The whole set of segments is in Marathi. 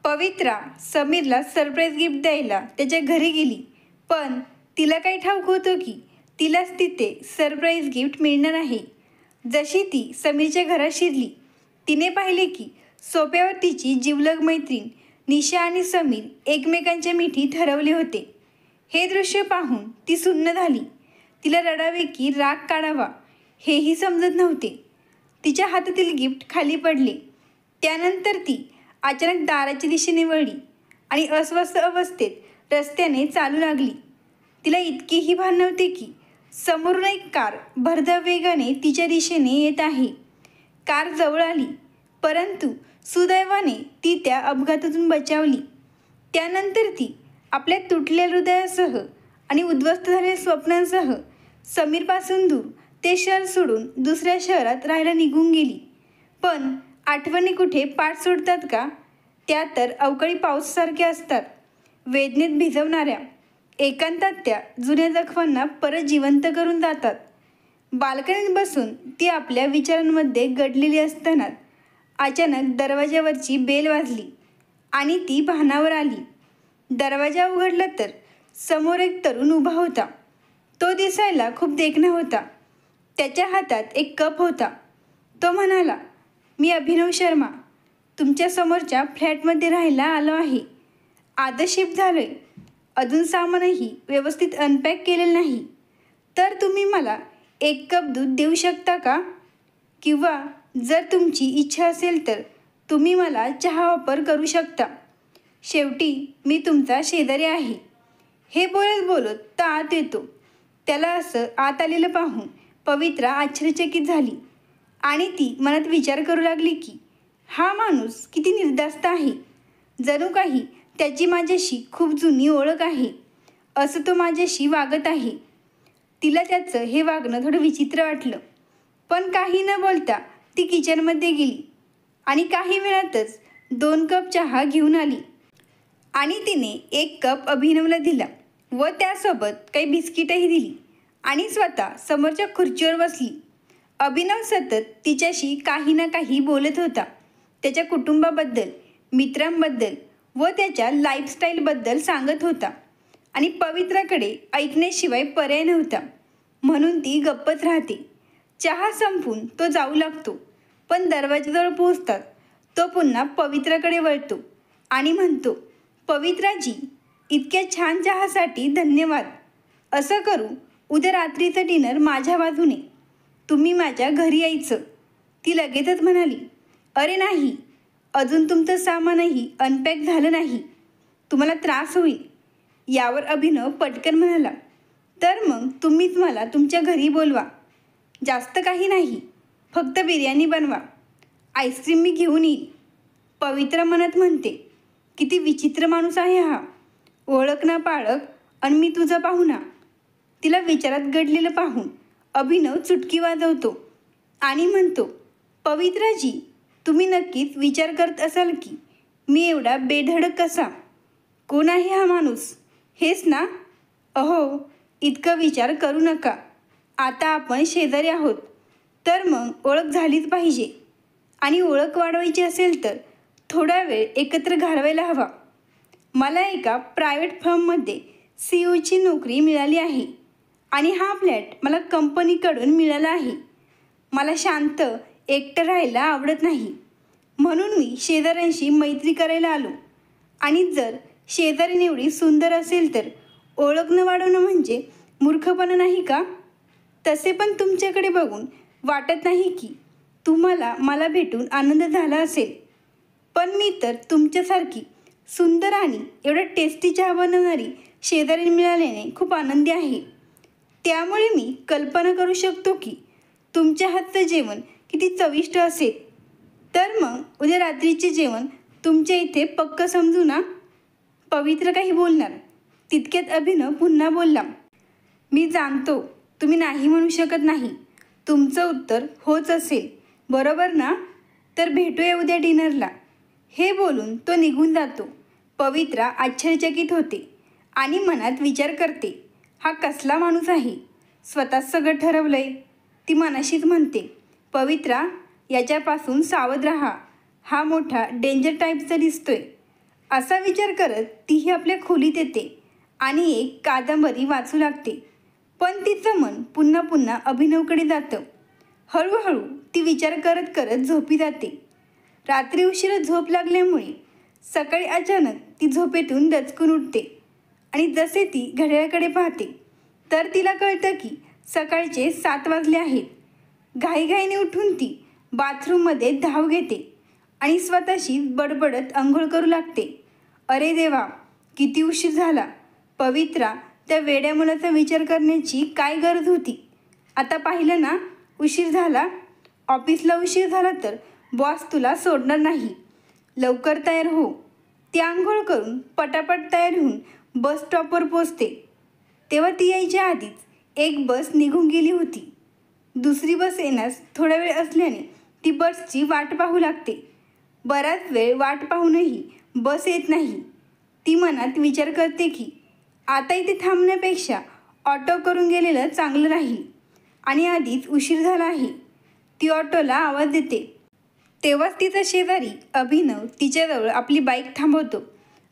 पवित्रा समीरला सरप्राईज गिफ्ट द्यायला त्याच्या घरी गेली, पण तिला काही ठाऊक होतं की तिलाच तिथे सरप्राईज गिफ्ट मिळणार आहे. जशी ती समीरच्या घरात शिरली, तिने पाहिले की सोफ्यावर तिची जिवलग मैत्रीण निशा आणि समीर एकमेकांच्या मिठीत हरवले होते. हे दृश्य पाहून ती सुन्न झाली. तिला रडावे की राग काढावा हेही समजत नव्हते. तिच्या हातातील गिफ्ट खाली पडले. त्यानंतर ती अचानक दाराच्या दिशेने वळली आणि अस्वस्थ अवस्थेत रस्त्याने चालू लागली. तिला इतकेही भान नव्हते की समोरून एक कार भरधाव वेगाने तिच्या दिशेने येत आहे. कार जवळ आली, परंतु सुदैवाने ती त्या अपघातातून बचावली. त्यानंतर ती आपल्या तुटलेल्या हृदयासह आणि उद्ध्वस्त झालेल्या स्वप्नांसह समीरपासून दूर ते शहर सोडून दुसऱ्या शहरात राहायला निघून गेली. पण आठवणी कुठे पाठ सोडतात का? त्या तर अवकाळी पावसासारख्या असतात, वेदनेत भिजवणाऱ्या. एकांतात त्या जुन्या जखमांना परत जिवंत करून जातात. बाल्कनीत बसून ती आपल्या विचारांमध्ये गडलेली असताना अचानक दरवाजावरची बेल वाजली आणि ती भानावर आली. दरवाजा उघडला तर समोर एक तरुण उभा होता. तो दिसायला खूप देखणा होता. त्याच्या हातात एक कप होता. तो म्हणाला, "मी अभिनव शर्मा, तुमच्या समोरच्या फ्लॅटमध्ये राहायला आलो आहे. आजच शिफ्ट झालोय. अजून सामानही व्यवस्थित अनपॅक केलेलं नाही. तर तुम्ही मला एक कप दूध देऊ शकता का? किंवा जर तुमची इच्छा असेल तर तुम्ही मला चहा ऑफर करू शकता. शेवटी मी तुमचा शेजारी आहे." हे बोलत बोलत तो आत येतो. त्याला असं आत आलेलं पाहून पवित्रा आश्चर्यचकित झाली आणि ती मनात विचार करू लागली की हा माणूस किती निर्धास्त आहे. जणू काही त्याची माझ्याशी खूप जुनी ओळख आहे, असं तो माझ्याशी वागत आहे. तिला त्याचं हे वागणं थोडं विचित्र वाटलं, पण काही न बोलता ती किचनमध्ये गेली आणि काही वेळातच 2 कप चहा घेऊन आली आणि तिने 1 कप अभिनवला दिला व त्यासोबत काही बिस्किटही दिली आणि स्वतः समोरच्या खुर्चीवर बसली. अभिनव सतत तिच्याशी काही ना काही बोलत होता. त्याच्या कुटुंबाबद्दल, मित्रांबद्दल व त्याच्या लाईफस्टाईलबद्दल सांगत होता आणि पवित्राकडे ऐकण्याशिवाय पर्याय नव्हता, म्हणून ती गप्पच राहते. चहा संपून तो जाऊ लागतो, पण दरवाजाजवळ पोहोचतात तो पुन्हा पवित्राकडे वळतो आणि म्हणतो, "पवित्राजी, इतक्या छान चहासाठी धन्यवाद. असं करू, उद्या रात्रीचं डिनर माझ्या बाजूने. तुम्ही माझ्या घरी यायचं." ती लगेचच म्हणाली, "अरे नाही, अजून तुमचं सामानही अनपॅक झालं नाही. तुम्हाला त्रास होईल." यावर अभिनव पटकन म्हणाला, "तर मग तुम्हीच मला तुमच्या घरी बोलवा. जास्त काही नाही, फक्त बिर्याणी बनवा. आईस्क्रीम मी घेऊन येईल." पवित्रा मनात म्हणते, किती विचित्र माणूस आहे हा. ओळख ना पाळख आणि मी तुझा पाहुणा. तिला विचारात गडलेलं पाहून अभिनव चुटकी वाजवतो आणि म्हणतो, "पवित्राजी, तुम्ही नक्कीच विचार करत असाल की मी एवढा बेधडक कसा? कोण आहे हा माणूस? हेच ना? अहो, इतकं विचार करू नका. आता आपण शेजारी आहोत, तर मग ओळख झालीच पाहिजे. आणि ओळख वाढवायची असेल तर थोडा वेळ एकत्र घालवायला हवा. मला एका प्रायव्हेट फर्ममध्ये CEO नोकरी मिळाली आहे आणि हा फ्लॅट मला कंपनीकडून मिळाला आहे. मला शांत एकटं राहायला आवडत नाही, म्हणून मी शेजाऱ्यांशी मैत्री करायला आलो. आणि जर शेजारी एवढी सुंदर असेल तर ओळख न वाढवणं म्हणजे मूर्खपणा नाही का? तसे पण तुमच्याकडे बघून वाटत नाही की तुम्हाला मला भेटून आनंद झाला असेल. पण मी तर तुमच्यासारखी सुंदर आणि एवढा टेस्टी चहा बनवणारी शेजारी मिळाल्याने खूप आनंदी आहे. त्यामुळे मी कल्पना करू शकतो की तुमच्या हातचं जेवण किती चविष्ट असेल. तर मग उद्या रात्रीचे जेवण तुमच्या इथे पक्क समजू ना?" पवित्र काही बोलणार तितक्यात अभिनव पुन्हा बोलला, "मी जाणतो तुम्ही नाही म्हणू शकत नाही. तुमचं उत्तर होच असेल, बरोबर ना? तर भेटूया उद्या डिनरला." हे बोलून तो निघून जातो. पवित्रा आश्चर्यचकित होते आणि मनात विचार करते, हा कसला माणूस आहे? स्वतःच सगळं ठरवलंय. ती मनाशीच म्हणते, "पवित्रा, याच्यापासून सावध राहा. हा मोठा डेंजर टाईपचा दिसतोय." असा विचार करत तीही आपल्या खोलीत येते आणि एक कादंबरी वाचू लागते. पण तिचं मन पुन्हा पुन्हा अभिनवकडे जातं. हळूहळू ती विचार करत करत झोपी जाते. रात्री उशिरा झोप लागल्यामुळे सकाळी अचानक ती झोपेतून दचकून उठते आणि जसे ती घड्याळाकडे पाहते तर तिला कळतं की सकाळचे 7 वाजले आहेत. घाईघाईने उठून ती बाथरूममध्ये धाव घेते आणि स्वतःशी बडबडत आंघोळ करू लागते. अरे देवा, किती उशीर झाला. पवित्रा, त्या वेड्या मुलाचा विचार करण्याची काय गरज होती. आता पाहिलं ना, उशीर झाला. ऑफिसला उशीर झाला तर बॉस तुला सोडणार नाही. लवकर तयार हो. ती आंघोळ करून पटापट तयार होऊन बस स्टॉपवर पोचते. तेव्हा ती यायच्या आधीच एक बस निघून गेली होती. दुसरी बस येण्यास थोडा वेळ असल्याने ती बसची वाट पाहू लागते. बराच वेळ वाट पाहूनही बस येत नाही. ती मनात विचार करते की आता इथे थांबण्यापेक्षा ऑटो करून गेलेलं चांगलं राहील आणि आधीच उशीर झाला आहे. ती ऑटोला आवाज देते. तेव्हाच तिचा शेजारी अभिनव तिच्याजवळ आपली बाईक थांबवतो.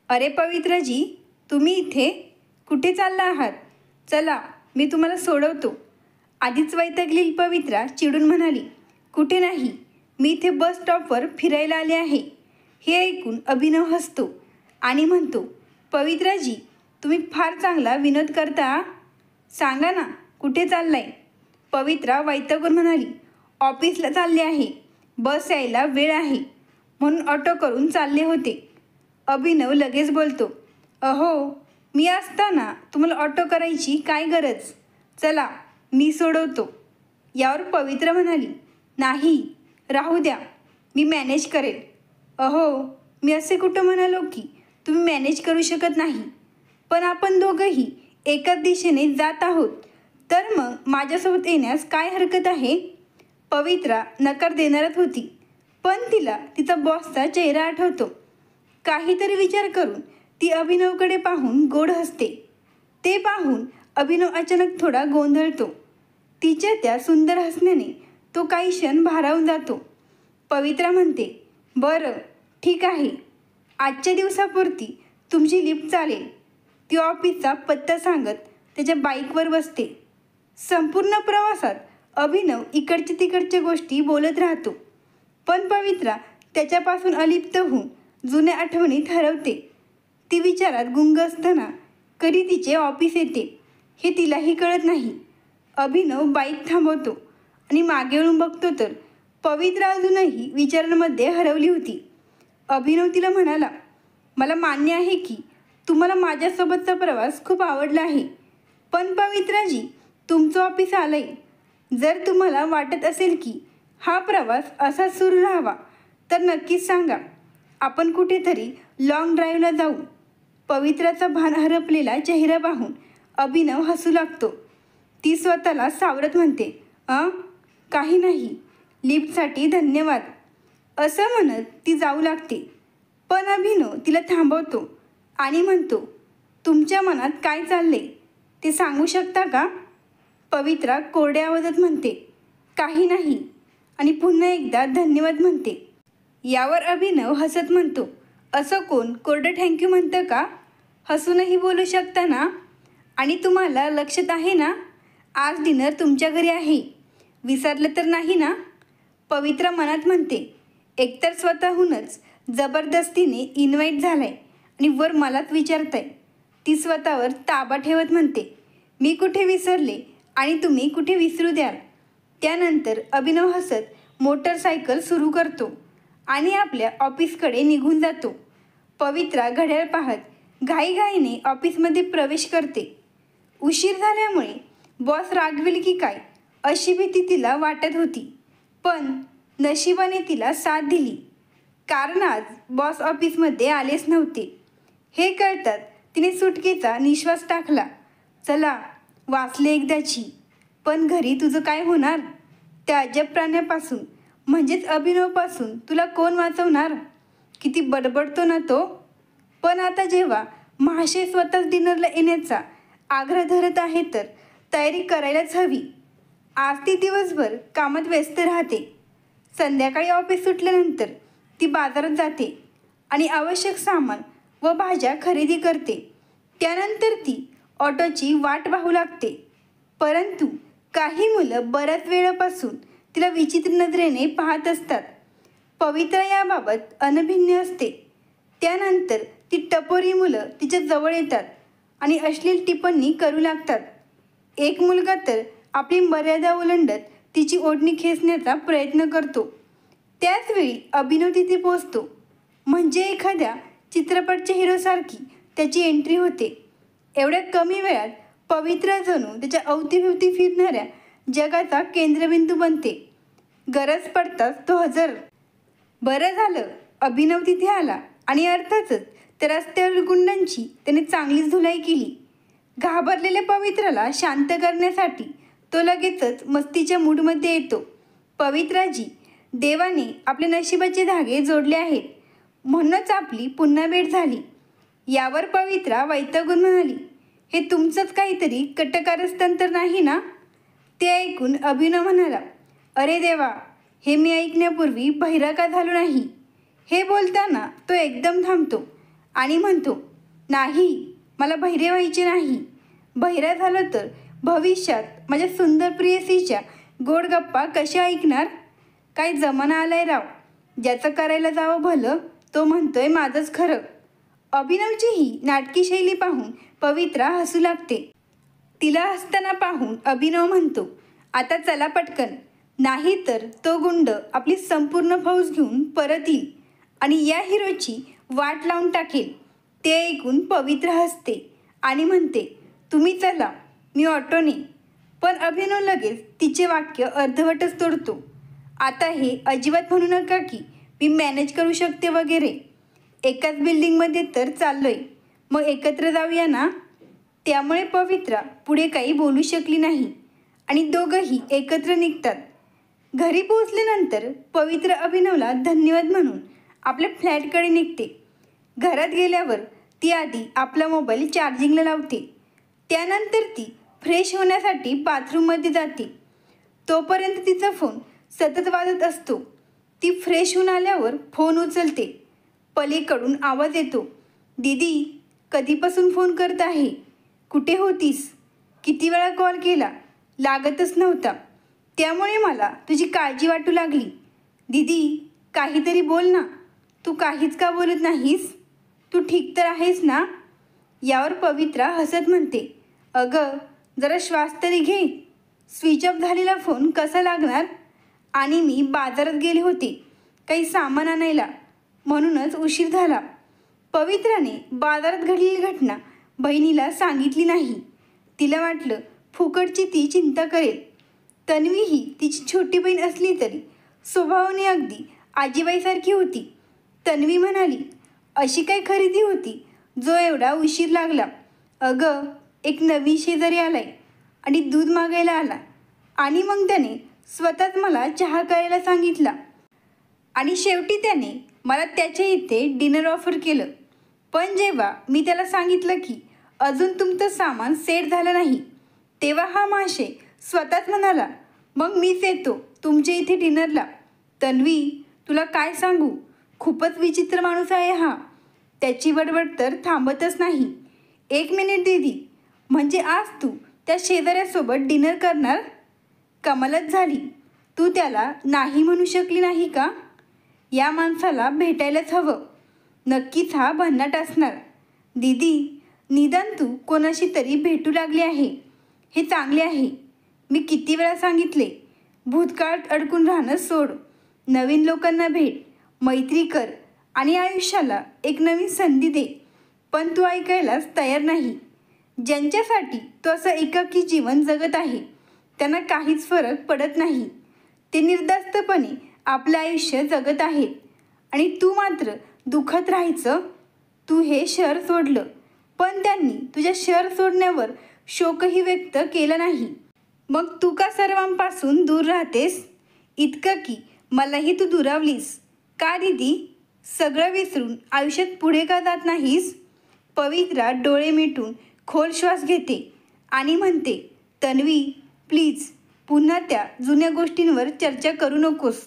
अरे पवित्राजी, तुम्ही इथे कुठे चालला आहात? चला, मी तुम्हाला सोडवतो. आधीच वैतागलेली पवित्रा चिडून म्हणाली. कुठे नाही, मी इथे बस स्टॉपवर फिरायला आले आहे. हे ऐकून अभिनव हसतो आणि म्हणतो, पवित्राजी, तुम्ही फार चांगला विनोद करता. सांगा ना, कुठे चाललाय? पवित्रा वैतागून म्हणाली, ऑफिसला चालले आहे. बस यायला वेळ आहे म्हणून ऑटो करून चालले होते. अभिनव लगेच बोलतो, अहो, मी असताना तुम्हाला ऑटो करायची काय गरज? चला, मी सोडवतो. यावर पवित्रा म्हणाली, नाही, राहू द्या, मी मॅनेज करेल. अहो, मी असे कुठं म्हणालो की तुम्ही मॅनेज करू शकत नाही. पण आपण दोघंही एकाच दिशेने जात आहोत, तर मग माझ्यासोबत येण्यास काय हरकत आहे? पवित्रा नकार देणारच होती, पण तिला तिचा बॉसचा चेहरा आठवतो. काहीतरी विचार करून ती अभिनवकडे पाहून गोड हसते. ते पाहून अभिनव अचानक थोडा गोंधळतो. तिच्या त्या सुंदर हसण्याने तो काही क्षण भारावून जातो. पवित्रा म्हणते, बरं, ठीक आहे, आजच्या दिवसापुरती तुमची लिफ्ट चालेल. ती ऑफिसचा पत्ता सांगत त्याच्या बाईकवर बसते. संपूर्ण प्रवासात अभिनव इकडच्या तिकडच्या गोष्टी बोलत राहतो, पण पवित्रा त्याच्यापासून अलिप्त होऊन जुन्या आठवणीत हरवते. ती विचारात गुंग असताना कधी तिचे ऑफिस येते हे तिलाही कळत नाही. अभिनव बाईक थांबवतो आणि मागे वळून बघतो तर पवित्रा अजूनही विचारांमध्ये हरवली होती. अभिनव तिला म्हणाला, मला मान्य आहे की तुम्हाला माझ्यासोबतचा प्रवास खूप आवडला आहे, पण पवित्राजी, तुमचं ऑफिस आलंय. जर तुम्हाला वाटत असेल की हा प्रवास असाच सुरू राहावा तर नक्कीच सांगा. आपण कुठेतरी लॉंग ड्राईव्हला जाऊ. पवित्राचा भान हरपलेला चेहरा पाहून अभिनव हसू लागतो. ती स्वतःला सावरत म्हणते, काही नाही, लिफ्टसाठी धन्यवाद. असं म्हणत ती जाऊ लागते. पण अभिनव तिला थांबवतो आणि म्हणतो, तुमच्या मनात काय चालले ते सांगू शकता का? पवित्रा कोरड्या आवाजात म्हणते, काही नाही, आणि पुन्हा एकदा धन्यवाद म्हणते. यावर अभिनव हसत म्हणतो, असं कोण कोरडं थँक्यू म्हणतं का? हसूनही बोलू शकता ना? आणि तुम्हाला लक्षात आहे ना, आज डिनर तुमच्या घरी आहे. विसरलं तर नाही ना? पवित्रा मनात म्हणते, एकतर स्वतःहूनच जबरदस्तीने इन्व्हाइट झालाय आणि वर मलाच विचारताय. ती स्वतःवर ताबा ठेवत म्हणते, मी कुठे विसरले आणि तुम्ही कुठे विसरू द्याल. त्यानंतर अभिनव हसत मोटरसायकल सुरू करतो आणि आपल्या ऑफिसकडे निघून जातो. पवित्रा घड्याळ पाहत घाईघाईने ऑफिसमध्ये प्रवेश करते. उशीर झाल्यामुळे बॉस रागवेल की काय अशी भीती तिला वाटत होती, पण नशिबाने तिला साथ दिली, कारण आज बॉस ऑफिसमध्ये आलेच नव्हते. हे कळतात तिने सुटकेचा निश्वास टाकला. चला, वाचले एकदाची. पण घरी तुझं काय होणार? त्या अजब प्राण्यापासून म्हणजेच अभिनवपासून तुला कोण वाचवणार? किती बडबडतो ना तो. पण आता जेव्हा महाशय स्वतःच डिनरला येण्याचा आग्रह धरत आहे तर तयारी करायलाच हवी. आज ती दिवसभर कामात व्यस्त राहते. संध्याकाळी ऑफिस सुटल्यानंतर ती बाजारात जाते आणि आवश्यक सामान व भाज्या खरेदी करते. त्यानंतर ती ऑटोची वाट पाहू लागते. परंतु काही मुलं बऱ्याच वेळापासून तिला विचित्र नजरेने पाहत असतात. पवित्रा याबाबत अनभिज्ञ असते. त्यानंतर ती टपोरी मुलं तिच्या जवळ येतात आणि अश्लील टिप्पणी करू लागतात. एक मुलगा तर आपली मर्यादा ओलांडत तिची ओढणी खेचण्याचा प्रयत्न करतो. त्याचवेळी अभिनव तिथे पोचतो. म्हणजे एखाद्या चित्रपटच्या हिरोसारखी त्याची एंट्री होते. एवढ्या कमी वेळात पवित्रा जणू त्याच्या अवतीभोवती फिरणाऱ्या जगाचा केंद्रबिंदू बनते. गरज पडताच तो हजर. बरं झालं अभिनव तिथे आला आणि अर्थातच त्या रस्त्यावरील गुंडांची त्याने चांगलीच धुलाई केली. घाबरलेल्या पवित्राला शांत करण्यासाठी तो लगेचच मस्तीच्या मूडमध्ये येतो. पवित्राजी, देवाने आपल्या नशिबाचे धागे जोडले आहेत, म्हणूनच आपली पुन्हा भेट झाली. यावर पवित्रा वैतागून म्हणाली, हे तुमचंच काहीतरी कटकारस्थान तर नाही ना? ते ऐकून अभिनव म्हणाला, अरे देवा, हे मी ऐकण्यापूर्वी बहिरा का झालो नाही? हे बोलताना तो एकदम थांबतो आणि म्हणतो, नाही, मला बहिरे व्हायचे नाही. बहिरा झालं तर भविष्यात माझ्या सुंदर प्रेयसीच्या गोड गप्पा कशा ऐकणार? काय जमाना आलाय राव. ज्याचं करायला जावं भलं तो म्हणतोय माझंच खरं. अभिनवची ही नाटकी शैली पाहून पवित्रा हसू लागते. तिला हसताना पाहून अभिनव म्हणतो, आता चला पटकन, नाहीतर तो गुंड आपली संपूर्ण फौज घेऊन परत येईल आणि या हिरोची वाट लावून टाकेल. ते ऐकून पवित्रा हसते आणि म्हणते, तुम्ही चला, मी ऑटोने. पण अभिनव लगेच तिचे वाक्य अर्धवटच तोडतो. आता हे अजिबात म्हणू नका की मी मॅनेज करू शकते वगैरे. एकाच बिल्डिंगमध्ये तर चाललोय, मग एकत्र जाऊया ना? त्यामुळे पवित्रा पुढे काही बोलू शकली नाही आणि दोघंही एकत्र निघतात. घरी पोहोचल्यानंतर पवित्रा अभिनवला धन्यवाद म्हणून आपल्या फ्लॅटकडे निघते. घरात गेल्यावर ती आधी आपला मोबाईल चार्जिंगला लावते. त्यानंतर ती फ्रेश होण्यासाठी बाथरूममध्ये जाते. तोपर्यंत तिचा फोन सतत वाजत असतो. ती फ्रेश होऊन आल्यावर फोन उचलते. पलीकडून आवाज येतो, दीदी, कधीपासून फोन करत आहे? कुठे होतीस? किती वेळा कॉल केला, लागतच नव्हता. त्यामुळे मला तुझी काळजी वाटू लागली. दीदी, काहीतरी बोल ना. तू काहीच का बोलत नाहीस? तू ठीक तर आहेस ना? यावर पवित्रा हसत म्हणते, अगं, जरा श्वास तरी घे. स्विच ऑफ झालेला फोन कसा लागणार? आणि मी बाजारात गेले होते काही सामान आणायला, म्हणूनच उशीर झाला. पवित्राने बाजारात घडलेली घटना बहिणीला सांगितली नाही. तिला वाटलं फुकटची ती चिंता करेल. तन्वी ही तिची छोटी बहीण असली तरी स्वभावाने अगदी आजीबाईसारखी होती. तन्वी म्हणाली, अशी काय खरेदी होती जो एवढा उशीर लागला? अगं, एक नवीन शेजारी आलाय आणि दूध मागायला आला आणि मग त्याने स्वतःच मला चहा करायला सांगितला आणि शेवटी त्याने मला त्याच्या इथे डिनर ऑफर केलं. पण जेव्हा मी त्याला सांगितलं की अजून तुमचं सामान सेट झालं नाही, तेव्हा हा माशे स्वतःच म्हणाला, मग मीच येतो तुमच्या इथे डिनरला. तन्वी, तुला काय सांगू, खूपच विचित्र माणूस आहे हा. त्याची बडबड तर थांबतच नाही. 1 मिनिट दीदी, म्हणजे आज तू त्या शेजाऱ्यासोबत डिनर करणार? कमालच झाली. तू त्याला नाही म्हणू शकली नाही का? या माणसाला भेटायलाच हवं. नक्कीच हा भन्नाट असणार. दीदी, निदान तू कोणाशी तरी भेटू लागली आहे, हे चांगले आहे. मी किती वेळा सांगितले, भूतकाळात अडकून राहणं सोड. नवीन लोकांना भेट, मैत्री कर आणि आयुष्याला एक नवीन संधी दे. पण तू ऐकायलाच तयार नाही. ज्यांच्यासाठी तो असं एकाकी जीवन जगत आहे त्यांना काहीच फरक पडत नाही. ते निर्धास्तपणे आपलं आयुष्य जगत आहेत आणि तू मात्र दुःखत राहायचं. तू हे शहर सोडलं, पण त्यांनी तुझ्या शहर सोडण्यावर शोकही व्यक्त केला नाही. मग तू का सर्वांपासून दूर राहतेस? इतकं की मलाही तू दुरावलीस का दीदी? सगळं विसरून आयुष्यात पुढे का जात नाहीस? पवित्रा डोळे मिटून खोल श्वास घेते आणि म्हणते, तन्वी, प्लीज पुन्हा त्या जुन्या गोष्टींवर चर्चा करू नकोस.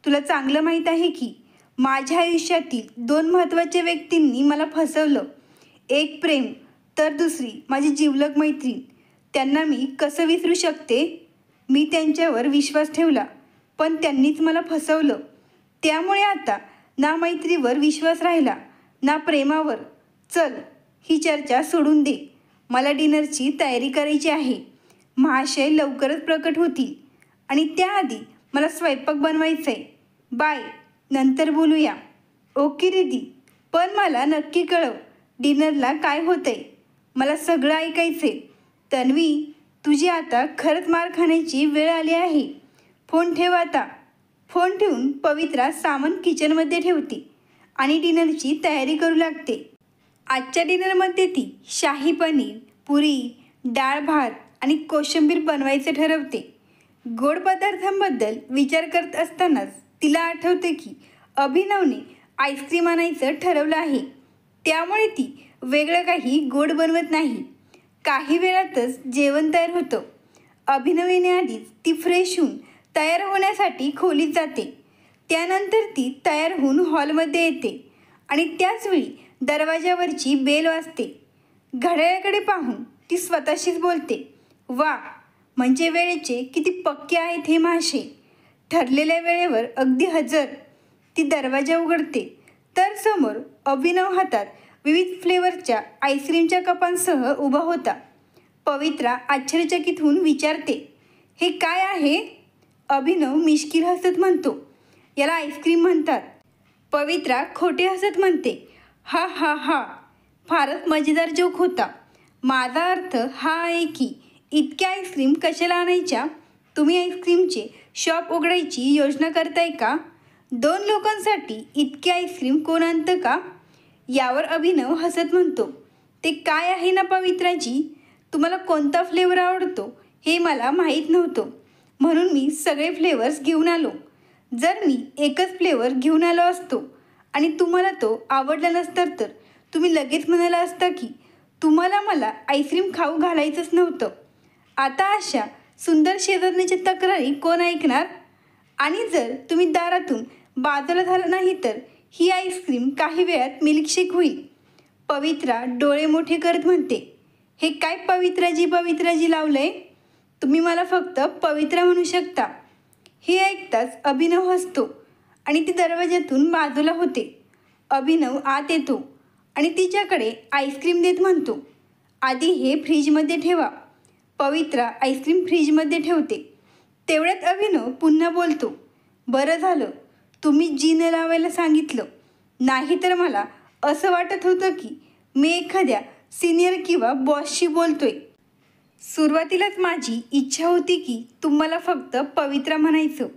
तुला चांगलं माहीत आहे की माझ्या आयुष्यातील 2 महत्त्वाच्या व्यक्तींनी मला फसवलं. एक प्रेम, तर दुसरी माझी जिवलग मैत्रीण. त्यांना मी कसं विसरू शकते? मी त्यांच्यावर विश्वास ठेवला, पण त्यांनीच मला फसवलं. त्यामुळे आता ना मैत्रीवर विश्वास राहिला, ना प्रेमावर. चल, ही चर्चा सोडून दे. मला डिनरची तयारी करायची आहे. महाशय लवकरच प्रकट होतील आणि त्याआधी मला स्वयंपाक बनवायचा आहे. बाय, नंतर बोलूया. ओके दीदी, पण मला नक्की कळव डिनरला काय होतंय. मला सगळं ऐकायचंय. तन्वी, तुझी आता खरंच मार खाण्याची वेळ आली आहे. फोन ठेव आता. फोन ठेवून पवित्रा सामान किचनमध्ये ठेवते आणि डिनरची तयारी करू लागते. आजच्या डिनरमध्ये ती शाही पनीर, पुरी, डाळ भात आणि कोशिंबीर बनवायचं ठरवते. गोड पदार्थांबद्दल विचार करत असतानाच तिला आठवते की अभिनवने आईस्क्रीम आणायचं ठरवलं आहे. त्यामुळे ती वेगळं काही गोड बनवत नाही. काही वेळातच जेवण तयार होतं. अभिनव येण्याआधीच ती फ्रेश होऊन तयार होण्यासाठी खोलीत जाते. त्यानंतर ती तयार होऊन हॉलमध्ये येते आणि त्याचवेळी दरवाजावरची बेल वाजते. घड्याळाकडे पाहून ती स्वतःशीच बोलते, वा, म्हणजे वेळेचे किती पक्के आहेत हे महाशय. ठरलेल्या वेळेवर अगदी हजर. ती दरवाजा उघडते तर समोर अभिनव हातात विविध फ्लेवरच्या आईस्क्रीमच्या कपांसह उभा होता. पवित्रा आश्चर्यचकित होऊन विचारते, हे काय आहे? अभिनव मिश्किल हसत म्हणतो, याला आईस्क्रीम म्हणतात. पवित्रा खोटे हसत म्हणते, हा हा हा, फारच मजेदार जोक होता. माझा अर्थ हा आहे की इतक्या आईस्क्रीम कशाला आणायच्या? तुम्ही आईस्क्रीमचे शॉप उघडायची योजना करताय का? 2 लोकांसाठी इतकी आईस्क्रीम कोण आणतं का? यावर अभिनव हसत म्हणतो, ते काय आहे ना पवित्राजी, तुम्हाला कोणता फ्लेवर आवडतो हे मला माहीत नव्हतं, म्हणून मी सगळे फ्लेवर्स घेऊन आलो. जर मी एकच फ्लेवर घेऊन आलो असतो आणि तुम्हाला तो आवडला नसता तर तुम्ही लगेच म्हणाला असता की तुम्हाला मला आईस्क्रीम खाऊ घालायचंच नव्हतं. आता अशा सुंदर शेजारणीच्या तक्रारी कोण ऐकणार? आणि जर तुम्ही दारातून बाजूला झाला नाही तर ही आईस्क्रीम काही वेळात मिल्कशेक होईल. पवित्रा डोळे मोठे करत म्हणते, हे काय पवित्राजी लावलंय? तुम्ही मला फक्त पवित्रा म्हणू शकता. हे ऐकताच अभिनव हसतो आणि ती दरवाज्यातून बाजूला होते. अभिनव आत येतो आणि तिच्याकडे आईस्क्रीम देत म्हणतो, आधी हे फ्रीजमध्ये ठेवा. पवित्रा आईस्क्रीम फ्रीजमध्ये ठेवते. तेवढ्यात अभिनव पुन्हा बोलतो, बरं झालं तुम्ही जी न लावायला सांगितलं, नाही तर मला असं वाटत होतं की मी एखाद्या सिनियर किंवा बॉसशी बोलतोय. सुरुवातीलाच माझी इच्छा होती की तुम्हाला फक्त पवित्रा म्हणायचं.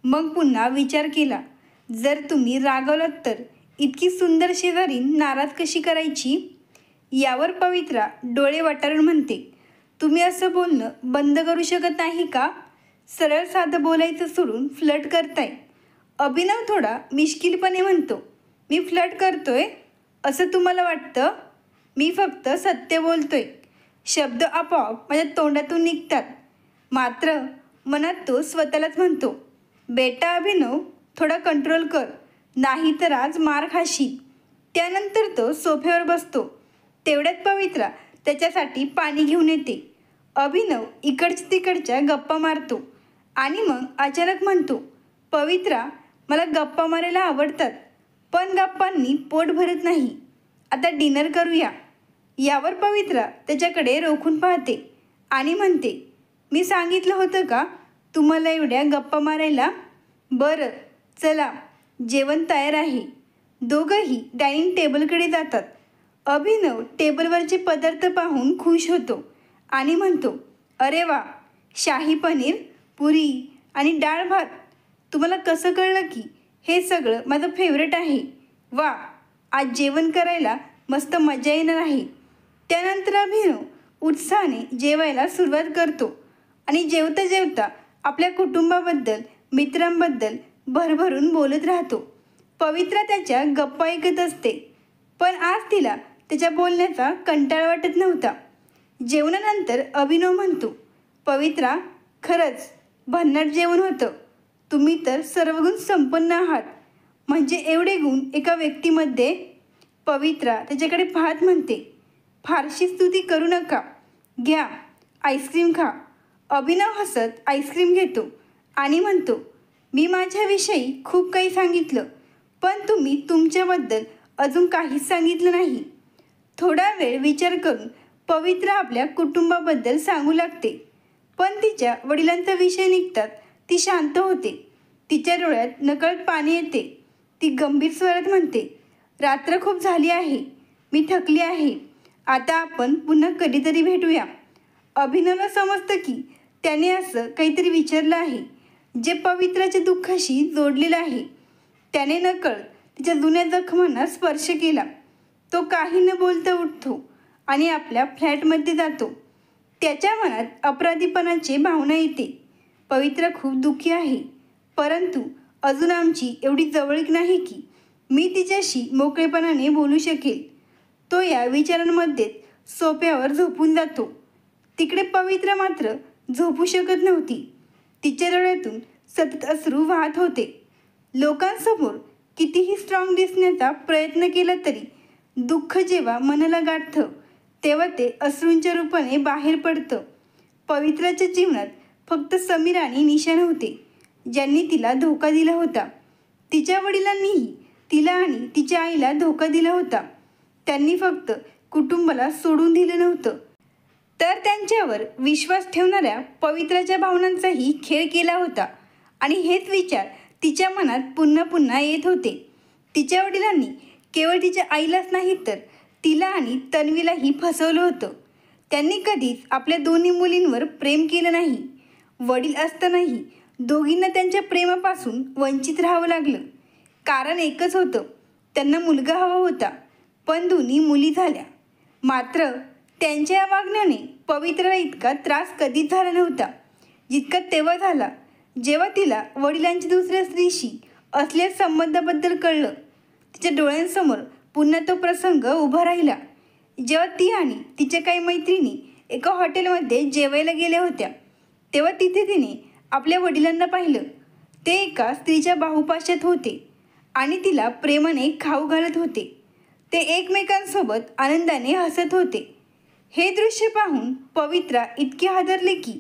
मग पुन्हा विचार केला, जर तुम्ही रागवलात तर इतकी सुंदर शेजारी नाराज कशी करायची? यावर पवित्रा डोळे वटारून म्हणते, तुम्ही असं बोलणं बंद करू शकत नाही का? सरळ साधं बोलायचं सोडून फ्लर्ट करताय. अभिनव थोडा मिश्किलपणे म्हणतो, मी फ्लर्ट करतोय असं तुम्हाला वाटतं? मी फक्त सत्य बोलतोय. शब्द आपोआप माझ्या तोंडातून निघतात. मात्र मनात तो स्वतःलाच म्हणतो, बेटा अभिनव, थोडा कंट्रोल कर, नाही तर आज मार खाशील. त्यानंतर तो सोफ्यावर बसतो. तेवढ्यात पवित्रा त्याच्यासाठी पाणी घेऊन येते. अभिनव इकडच्या तिकडच्या गप्पा मारतो आणि मग अचानक म्हणतो, पवित्रा, मला गप्पा मारायला आवडतात, पण गप्पांनी पोट भरत नाही. आता डिनर करूया. यावर पवित्रा त्याच्याकडे रोखून पाहते आणि म्हणते, मी सांगितलं होतं का तुम्हाला एवढ्या गप्पा मारायला? बरं, चला, जेवण तयार आहे. दोघंही डायनिंग टेबलकडे जातात. अभिनव टेबलवरचे पदार्थ पाहून खुश होतो आणि म्हणतो, अरे वा, शाही पनीर, पुरी आणि डाळ भात. तुम्हाला कसं कळलं की हे सगळं माझं फेवरेट आहे? वा, आज जेवण करायला मस्त मजा येणार आहे. त्यानंतर अभिनव उत्साहाने जेवायला सुरुवात करतो आणि जेवता जेवता आपल्या कुटुंबाबद्दल, मित्रांबद्दल भरभरून बोलत राहतो. पवित्रा त्याच्या गप्पा ऐकत असते, पण आज तिला त्याच्या बोलण्याचा कंटाळा वाटत नव्हता. जेवणानंतर अभिनव म्हणतो, पवित्रा, खरंच भन्नाट जेवण होतं. तुम्ही तर सर्वगुण संपन्न आहात. म्हणजे एवढे गुण एका व्यक्तीमध्ये? पवित्रा त्याच्याकडे पाहत म्हणते, फारशी स्तुती करू नका, घ्या आईस्क्रीम खा. अभिनव हसत आईस्क्रीम घेतो आणि म्हणतो, मी माझ्याविषयी खूप काही सांगितलं, पण तुम्ही तुमच्याबद्दल अजून काहीच सांगितलं नाही. थोडा वेळ विचार करून पवित्रा आपल्या कुटुंबाबद्दल सांगू लागते, पण तिच्या वडिलांचा विषय निघतात ती शांत होते. तिच्या डोळ्यात नकळत पाणी येते. ती गंभीर स्वरात म्हणते, रात्र खूप झाली आहे, मी थकली आहे, आता आपण पुन्हा कधीतरी भेटूया. अभिनवला समजतं की त्याने असं काहीतरी विचारलं आहे जे पवित्राच्या दुःखाशी जोडलेलं आहे. त्याने नकळत तिच्या जुन्या जखमांना स्पर्श केला. तो काही न बोलता उठतो आणि आपल्या फ्लॅटमध्ये जातो. त्याच्या मनात अपराधीपणाची भावना येते. पवित्रा खूप दुःखी आहे, परंतु अजून आमची एवढी जवळीक नाही की मी तिच्याशी मोकळेपणाने बोलू शकेल. तो या विचारांमध्येच सोफ्यावर झोपून जातो. तिकडे पवित्रा मात्र झोपू शकत नव्हती. तिच्या डोळ्यातून सतत अश्रू वाहत होते. लोकांसमोर कितीही स्ट्रॉंग दिसण्याचा प्रयत्न केला तरी दुःख जेव्हा मनाला गाठतं तेव्हा ते अश्रूंच्या रूपाने बाहेर पडतं. पवित्राच्या जीवनात फक्त समीर आणि निशा नव्हते ज्यांनी तिला धोका दिला होता. तिच्या वडिलांनीही तिला आणि तिच्या आईला धोका दिला होता. त्यांनी फक्त कुटुंबाला सोडून दिलं नव्हतं, तर त्यांच्यावर विश्वास ठेवणाऱ्या पवित्राच्या भावनांचाही खेळ केला होता. आणि हेच विचार तिच्या मनात पुन्हा पुन्हा येत होते. तिच्या वडिलांनी केवळ तिच्या आईलाच नाही तर तिला आणि तन्वीलाही फसवलं होतं. त्यांनी कधीच आपल्या दोन्ही मुलींवर प्रेम केलं नाही. वडील असतानाही दोघींना त्यांच्या प्रेमापासून वंचित राहावं लागलं. कारण एकच होतं, त्यांना मुलगा हवा होता, पण दोन्ही मुली झाल्या. मात्र त्यांच्या या वागण्याने पवित्राला इतका त्रास कधीच झाला नव्हता जितका तेव्हा झाला जेव्हा तिला वडिलांच्या दुसऱ्या स्त्रीशी असलेल्या संबंधाबद्दल कळलं. तिच्या डोळ्यांसमोर पुन्हा तो प्रसंग उभा राहिला जेव्हा ती आणि तिच्या काही मैत्रिणी एका हॉटेलमध्ये जेवायला गेल्या होत्या. तेव्हा तिथे तिने आपल्या वडिलांना पाहिलं. ते एका स्त्रीच्या बाहुपाशात होते आणि तिला प्रेमाने खाऊ घालत होते. ते एकमेकांसोबत आनंदाने हसत होते. हे दृश्य पाहून पवित्रा इतकी हादरली की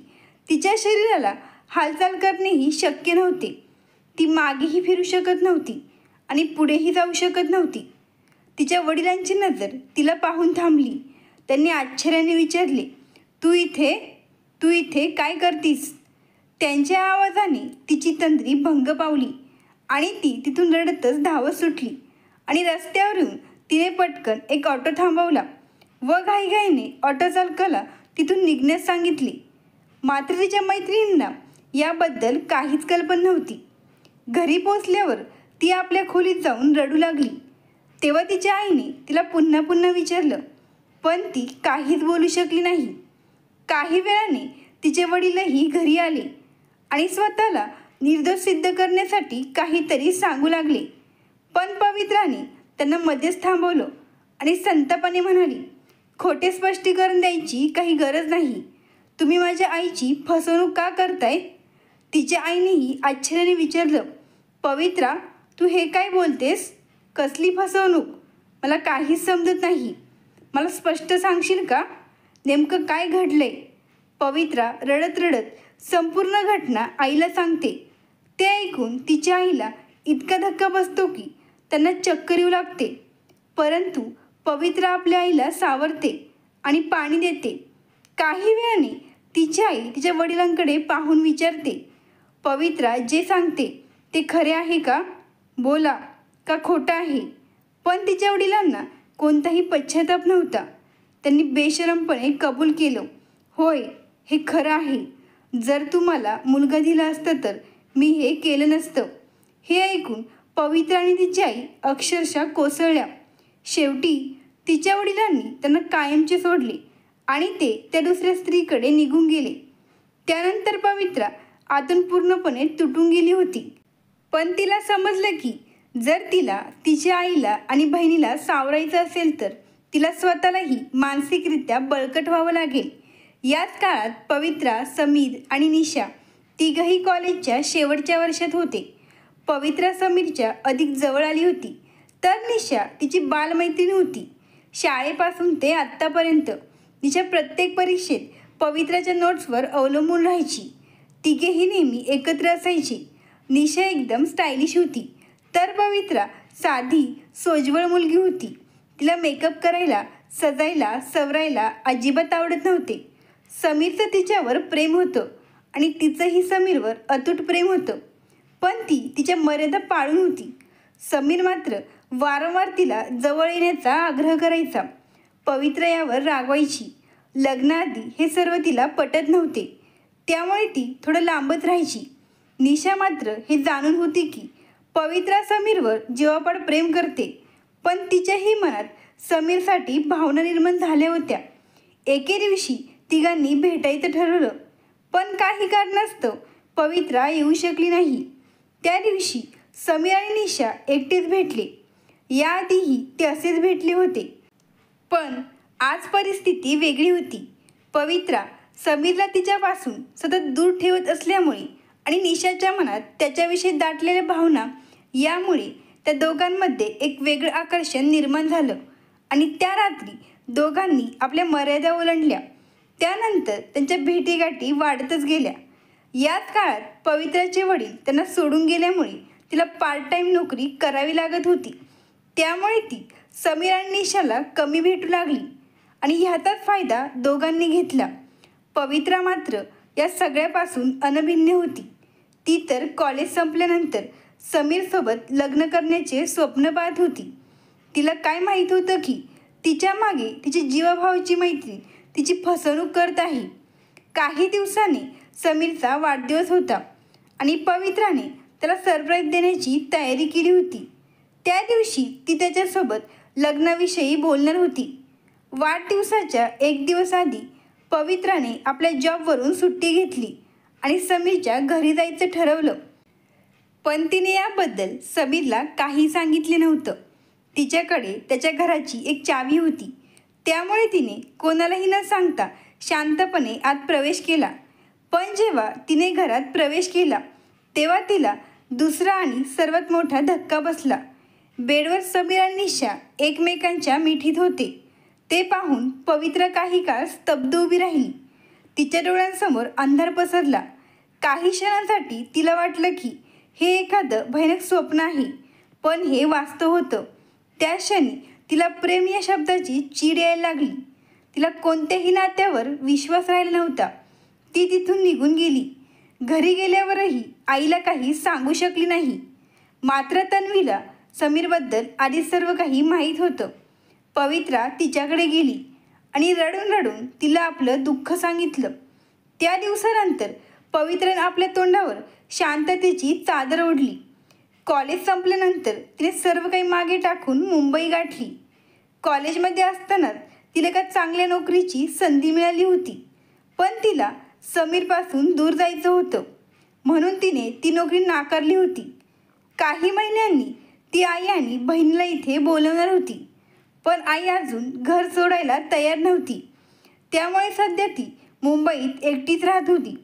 तिच्या शरीराला हालचाल करणेही शक्य नव्हते. ती मागेही फिरू शकत नव्हती आणि पुढेही जाऊ शकत नव्हती. तिच्या वडिलांची नजर तिला पाहून थांबली. त्यांनी आश्चर्याने विचारले, तू इथे काय करतीस? त्यांच्या आवाजाने तिची तंद्री भंग पावली आणि ती तिथून रडतच धावत सुटली. आणि रस्त्यावरून तिने पटकन एक ऑटो थांबवला व घाईघाईने ऑटो चालकाला तिथून तिथून सांगितले. मात्र तिच्या मैत्रिणींना याबद्दल काहीच कल्पना नव्हती. घरी पोचल्यावर ती आपल्या खोलीत जाऊन रडू लागली. तेव्हा तिच्या आईने तिला पुन्हा पुन्हा विचारलं, पण ती काहीच बोलू शकली नाही. काही वेळाने तिचे वडीलही घरी आले आणि स्वतःला निर्दोष सिद्ध करण्यासाठी काहीतरी सांगू लागले. पण पवित्राने त्यांना मध्येच थांबवलं आणि संतापाने म्हणाली, खोटे स्पष्टीकरण द्यायची काही गरज नाही. तुम्ही माझ्या आईची फसवणूक का करताय? तिच्या आईनेही आश्चर्याने विचारलं, पवित्रा, तू हे काय बोलतेस? कसली फसवणूक? मला काहीच समजत नाही. मला स्पष्ट सांगशील का नेमकं काय घडलंय? पवित्रा रडत रडत संपूर्ण घटना आईला सांगते. ते ऐकून तिच्या आईला इतका धक्का बसतो की त्यांना चक्कर येऊ लागते. परंतु पवित्रा आपल्या आईला सावरते आणि पाणी देते. काही वेळाने तिची आई तिच्या वडिलांकडे पाहून विचारते, पवित्रा जे सांगते ते खरे आहे का? बोला, का खोटं आहे? पण तिच्या वडिलांना कोणताही पश्चाताप नव्हता. त्यांनी बेशरमपणे कबूल केलं, होय, हे खरं आहे. जर तू मला मुलगा दिला असता तर मी हे केलं नसतं. हे ऐकून पवित्रा आणि तिची आई अक्षरशः कोसळल्या. शेवटी तिच्या वडिलांनी त्यांना कायमचे सोडले आणि ते त्या दुसऱ्या स्त्रीकडे निघून गेले. त्यानंतर पवित्रा आतून पूर्णपणे तुटून गेली होती. पण तिला समजलं की जर तिला तिच्या आईला आणि बहिणीला सावरायचं असेल तर तिला स्वतःलाही मानसिकरित्या बळकट व्हावं लागेल. याच काळात पवित्रा, समीर आणि निशा तिघंही कॉलेजच्या शेवटच्या वर्षात होते. पवित्रा समीरच्या अधिक जवळ आली होती, तर निशा तिची बालमैत्रीण होती. शाळेपासून ते आत्तापर्यंत तिच्या प्रत्येक परीक्षेत पवित्राच्या नोट्सवर अवलंबून राहायची. तिघेही नेहमी एकत्र असायचे. निशा एकदम स्टायलिश होती, तर पवित्रा साधी सोज्वळ मुलगी होती. तिला मेकअप करायला, सजायला, सवरायला अजिबात आवडत नव्हते. समीरचं तिच्यावर प्रेम होतं आणि तिचंही समीरवर अतूट प्रेम होतं, पण ती तिच्या मर्यादा पाळून होती. समीर मात्र वारंवार तिला जवळ येण्याचा आग्रह करायचा. पवित्रा यावर रागवायची. लग्नाआधी हे सर्व तिला पटत नव्हते, त्यामुळे ती थोडं लांबच राहायची. निशा मात्र हे जाणून होती की पवित्रा समीरवर जीवापाड प्रेम करते, पण तिच्याही मनात समीरसाठी भावना निर्माण झाल्या होत्या. एके दिवशी तिघांनी भेटायचं ठरवलं, पण काही कारणास्तव पवित्रा येऊ शकली नाही. त्या दिवशी समीर आणि निशा एकटेच भेटले. याआधीही ते असेच भेटले होते, पण आज परिस्थिती वेगळी होती. पवित्रा समीरला तिच्यापासून सतत दूर ठेवत असल्यामुळे आणि निशाच्या मनात त्याच्याविषयी दाटलेल्या भावना, यामुळे त्या दोघांमध्ये एक वेगळं आकर्षण निर्माण झालं आणि त्या रात्री दोघांनी आपल्या मर्यादा ओलांडल्या. त्यानंतर त्यांच्या भेटीगाठी वाढतच गेल्या. याच काळात पवित्राचे वडील त्यांना सोडून गेल्यामुळे तिला पार्ट टाईम नोकरी करावी लागत होती. त्यामुळे ती समीर आणि निशाला कमी भेटू लागली आणि ह्याचाच फायदा दोघांनी घेतला. पवित्रा मात्र या सगळ्यापासून अनभिज्ञ होती. ती तर कॉलेज संपल्यानंतर समीरसोबत लग्न करण्याचे स्वप्न पाहत होती. तिला काय माहीत होतं की तिच्या मागे तिची जीवाभावाची मैत्रीण तिची फसवणूक करत आहे. काही दिवसांनी समीरचा वाढदिवस होता आणि पवित्राने त्याला सरप्राईज देण्याची तयारी केली होती. त्या दिवशी ती त्याच्यासोबत लग्नाविषयी बोलणार होती. वाढदिवसाच्या एक दिवस आधी पवित्राने आपल्या जॉबवरून सुट्टी घेतली आणि समीरच्या घरी जायचं ठरवलं, पण तिने याबद्दल समीरला काही सांगितले नव्हतं. तिच्याकडे त्याच्या घराची एक चावी होती, त्यामुळे तिने कोणालाही न सांगता शांतपणे आत प्रवेश केला. पण जेव्हा तिने घरात प्रवेश केला तेव्हा तिला दुसरा आणि सर्वात मोठा धक्का बसला. बेडवर समीर आणि निशा एकमेकांच्या मिठीत होते. ते पाहून पवित्रा काही काळ स्तब्ध उभी राहिली. तिच्या डोळ्यांसमोर अंधार पसरला. काही क्षणांसाठी तिला वाटलं की हे एखादं भयानक स्वप्न आहे, पण हे वास्तव होतं. त्या क्षणी तिला प्रेम या शब्दाची चीड यायला लागली. तिला कोणत्याही नात्यावर विश्वास राहिला नव्हता. ती तिथून निघून गेली. घरी गेल्यावरही आईला काही सांगू शकली नाही. मात्र तन्वीला समीरबद्दल आधी सर्व काही माहीत होतं. पवित्रा तिच्याकडे गेली आणि रडून रडून तिला आपलं दुःख सांगितलं. त्या दिवसानंतर पवित्राने आपल्या तोंडावर शांततेची चादर ओढली. कॉलेज संपल्यानंतर तिने सर्व काही मागे टाकून मुंबई गाठली. कॉलेजमध्ये असतानाच तिला एका चांगल्या नोकरीची संधी मिळाली होती, पण तिला समीरपासून दूर जायचं होतं, म्हणून तिने ती नोकरी नाकारली होती. काही महिन्यांनी ती आई आणि बहिणीला इथे बोलवणार होती, पण आई अजून घर सोडायला तयार नव्हती. त्यामुळे सध्या ती मुंबईत एकटीच राहत होती.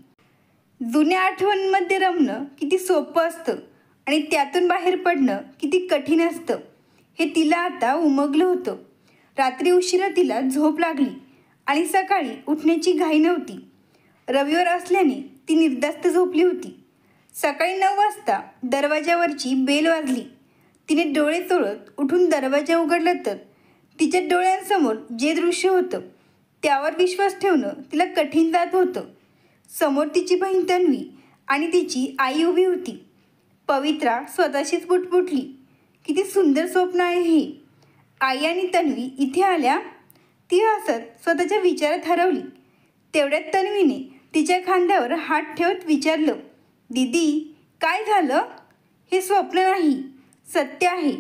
जुन्या आठवणींमध्ये रमणं किती सोपं असतं आणि त्यातून बाहेर पडणं किती कठीण असतं हे तिला आता उमगलं होतं. रात्री उशिरा तिला झोप लागली आणि सकाळी उठण्याची घाई नव्हती. रविवार असल्याने ती निर्धास्त झोपली होती. सकाळी 9 वाजता दरवाजावरची बेल वाजली. तिने डोळे चोळत उठून दरवाजा उघडला तर तिच्या डोळ्यांसमोर जे दृश्य होतं त्यावर विश्वास ठेवणं तिला कठीण जात होतं. समोर तिची बहीण तन्वी आणि तिची आई उभी होती. पवित्रा स्वतःशीच पुटपुटली, किती सुंदर स्वप्न आहे हे. आई आणि तन्वी इथे आल्या. ती हसत स्वतःच्या विचारात हरवली. तेवढ्यात तन्वीने तिच्या खांद्यावर हात ठेवत विचारलं, दीदी काय झालं? हे स्वप्न नाही, सत्य आहे.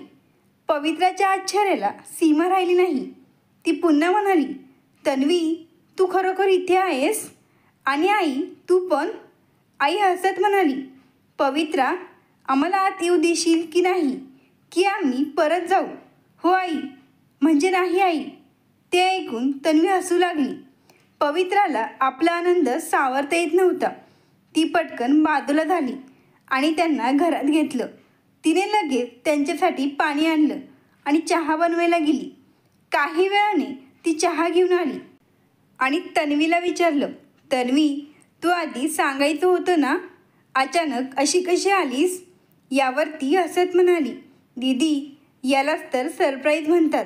पवित्राच्या आश्चर्याला सीमा राहिली नाही. ती पुन्हा म्हणाली, तन्वी तू खरोखर इथे आहेस? आणि आई तू पण? आई हसत म्हणाली, पवित्रा आम्हाला आत येऊ देशील की नाही, की आम्ही परत जाऊ? हो आई. म्हणजे नाही आई. ते ऐकून तन्वी हसू लागली. पवित्राला आपला आनंद सावरता येत नव्हता. ती पटकन बाजूला झाली आणि त्यांना घरात घेतलं. तिने लगेच त्यांच्यासाठी पाणी आणलं आणि चहा बनवायला गेली. काही वेळाने ती चहा घेऊन आली आणि तन्वीला विचारलं, तन्वी, तू आधी सांगायचं होतं ना, अचानक अशी कशी आलीस? यावर ती हसत म्हणाली, दीदी, यालाच तर सरप्राईज म्हणतात.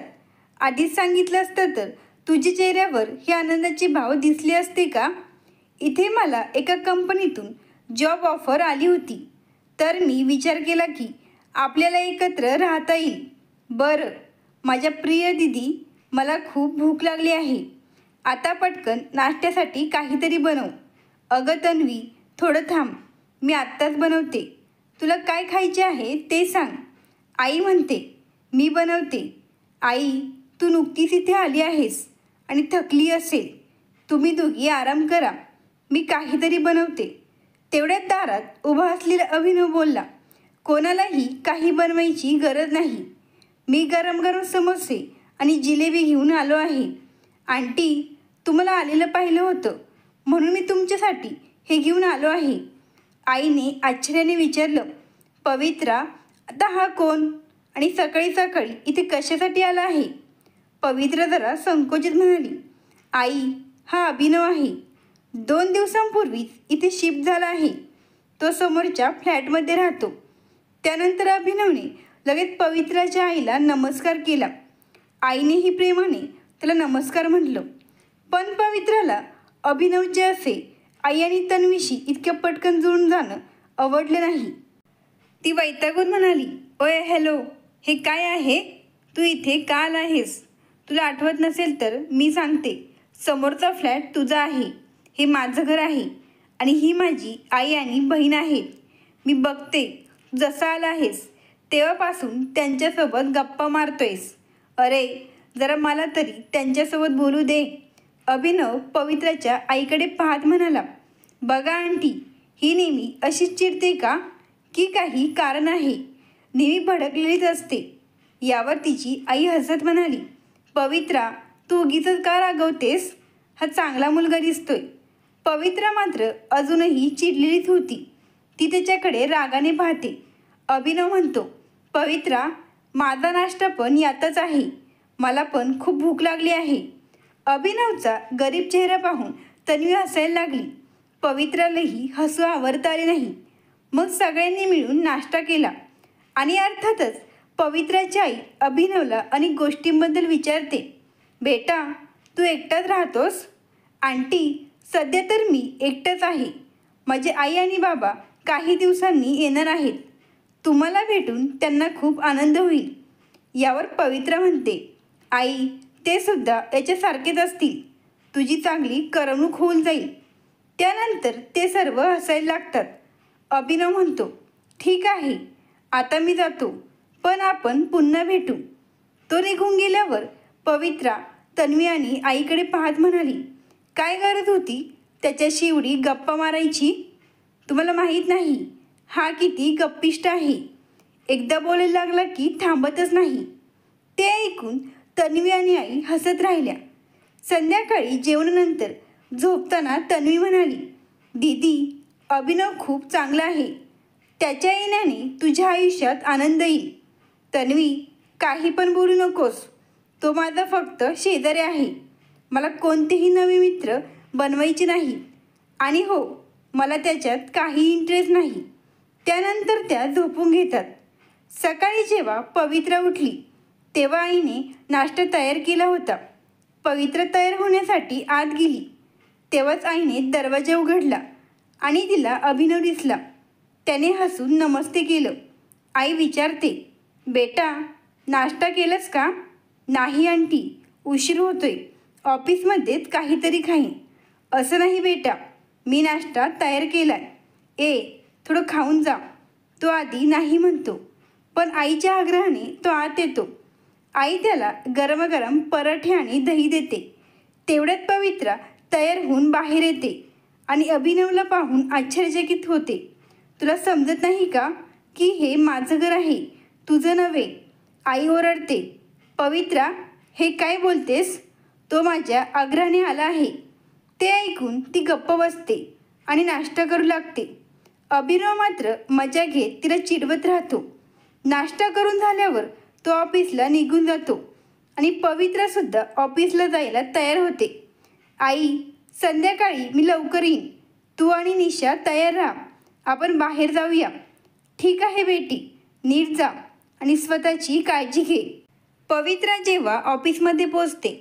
आधीच सांगितलं असतं तर तुझ्या चेहऱ्यावर हे आनंदाचे भाव दिसले असते का? इथे मला एका कंपनीतून जॉब ऑफर आली होती, तर मी विचार केला की आपल्याला एकत्र राहता येईल. बरं, माझ्या प्रिय दीदी, मला खूप भूक लागली आहे. आता पटकन नाश्त्यासाठी काहीतरी बनव. अगं तन्वी, थोडं थांब, मी आत्ताच बनवते. तुला काय खायचे आहे ते सांग. आई म्हणते. मी बनवते. आई, तू नुकतीच इथे आली आहेस आणि थकली असेल. तुम्ही दोघी आराम करा, मी काहीतरी बनवते. तेवढ्यात दारात उभा असलेला अभिनव बोलला, कोणालाही काही बनवायची गरज नाही. मी गरम गरम समोसे आणि जिलेबी घेऊन आलो आहे. आंटी, तुम्हाला आलेलं पाहिलं होतं म्हणून मी तुमच्यासाठी हे घेऊन आलो आहे. आईने आश्चर्याने विचारलं, पवित्रा, आता हा कोण आणि सकाळी सकाळी इथे कशासाठी आला आहे? पवित्रा जरा संकोचित म्हणाली, आई, हा अभिनव आहे. 2 दिवसांपूर्वीच इथे शिफ्ट झाला आहे. तो समोरच्या फ्लॅटमध्ये राहतो. त्यानंतर अभिनवने लगेच पवित्राच्या आईला नमस्कार केला. आईनेही प्रेमाने त्याला नमस्कार म्हटलं. पण पवित्राला अभिनवचे असे आई आणि तन्वीशी इतक्या पटकन जुळून जाणं आवडलं नाही. ती वैतागून म्हणाली, ओय हॅलो, हे काय आहे? तू इथे का आला आहेस? तुला आठवत नसेल तर मी सांगते, समोरचा फ्लॅट तुझा आहे, हे माझं घर आहे आणि ही माझी आई आणि बहीण आहे. मी बघते जसा आला आहेस तेव्हापासून त्यांच्यासोबत गप्पा मारतोयस. अरे, जरा मला तरी त्यांच्यासोबत बोलू दे. अभिनव पवित्राच्या आईकडे पाहत म्हणाला, बघा आंटी, ही नेहमी अशीच चिडते का, की काही कारण आहे? नेहमी भडकलेलीच असते. यावर तिची आई हसत म्हणाली, पवित्रा, तू उगीचच का रागवतेस? हा चांगला मुलगा दिसतोय. पवित्रा मात्र अजूनही चिडलेलीच होती. ती त्याच्याकडे रागाने पाहते. अभिनव म्हणतो, पवित्रा, माझा नाश्ता पण यातच आहे. मला पण खूप भूक लागली आहे. अभिनवचा गरीब चेहरा पाहून तन्वी हसायला लागली. पवित्रालाही हसू आवरता आले नाही. मग सगळ्यांनी मिळून नाश्ता केला आणि अर्थातच पवित्राची आई अभिनवला अनेक गोष्टींबद्दल विचारते. बेटा, तू एकटाच राहतोस? आंटी, सध्या तर मी एकटाच आहे. माझे आई आणि बाबा काही दिवसांनी येणार आहेत. तुम्हाला भेटून त्यांना खूप आनंद होईल. यावर पवित्रा म्हणते, आई, ते सुद्धा याच्यासारखेच असतील. तुझी चांगली करमणूक होऊन जाईल. त्यानंतर ते सर्व हसायला लागतात. अभिनव म्हणतो, ठीक आहे, आता मी जातो, पण आपण पुन्हा भेटू. तो निघून गेल्यावर पवित्रा तन्वी आणि आईकडे पाहत म्हणाली, काय गरज होती त्याच्याशी एवढी गप्पा मारायची? तुम्हाला माहीत नाही हा किती गप्पिष्ट आहे. एकदा बोलायला लागला की थांबतच नाही. ते ऐकून तन्वी आणि आई हसत राहिल्या. संध्याकाळी जेवणानंतर झोपताना तन्वी म्हणाली, दीदी, अभिनव खूप चांगला आहे. त्याच्या येण्याने तुझ्या आयुष्यात आनंद येईल. तन्वी, काही पण बोलू नकोस. तो माझा फक्त शेजारी आहे. मला कोणतेही नवे मित्र बनवायचे नाही. आणि हो, मला त्याच्यात काही इंटरेस्ट नाही. त्यानंतर त्या झोपून घेतात. सकाळी जेव्हा पवित्रा उठली तेव्हा आईने नाश्ता तयार केला होता. पवित्रा तयार होण्यासाठी आत गेली. तेव्हाच आईने दरवाजा उघडला आणि तिला अभिनव दिसला. त्याने हसून नमस्ते केलं. आई विचारते, बेटा, नाश्ता केलंस का? नाही आंटी, उशीर होतोय. ऑफिसमध्येच काहीतरी खाईन. असं नाही बेटा, मी नाश्ता तयार केलाय. थोडं खाऊन जा. तो आधी नाही म्हणतो, पण आईच्या आग्रहाने तो आत येतो. आई त्याला गरमागरम पराठे आणि दही देते. तेवढ्यात पवित्रा तयार होऊन बाहेर येते आणि अभिनवला पाहून आश्चर्यचकित होते. तुला समजत नाही का की हे माझं घर आहे, तुझं नव्हे? आई ओरडते. पवित्रा, हे काय बोलतेस? तो माझ्या आग्रहाने आला आहे. ते ऐकून ती गप्प बसते आणि नाश्ता करू लागते. अभिनव मात्र मजा घेत तिला चिडवत राहतो. नाश्ता करून झाल्यावर तो ऑफिसला निघून जातो आणि पवित्रासुद्धा ऑफिसला जायला तयार होते. आई, संध्याकाळी मी लवकर येईन. तू आणि निशा तयार राहा. आपण बाहेर जाऊया. ठीक आहे बेटी, नीट जा आणि स्वतःची काळजी घे. पवित्रा जेव्हा ऑफिसमध्ये पोचते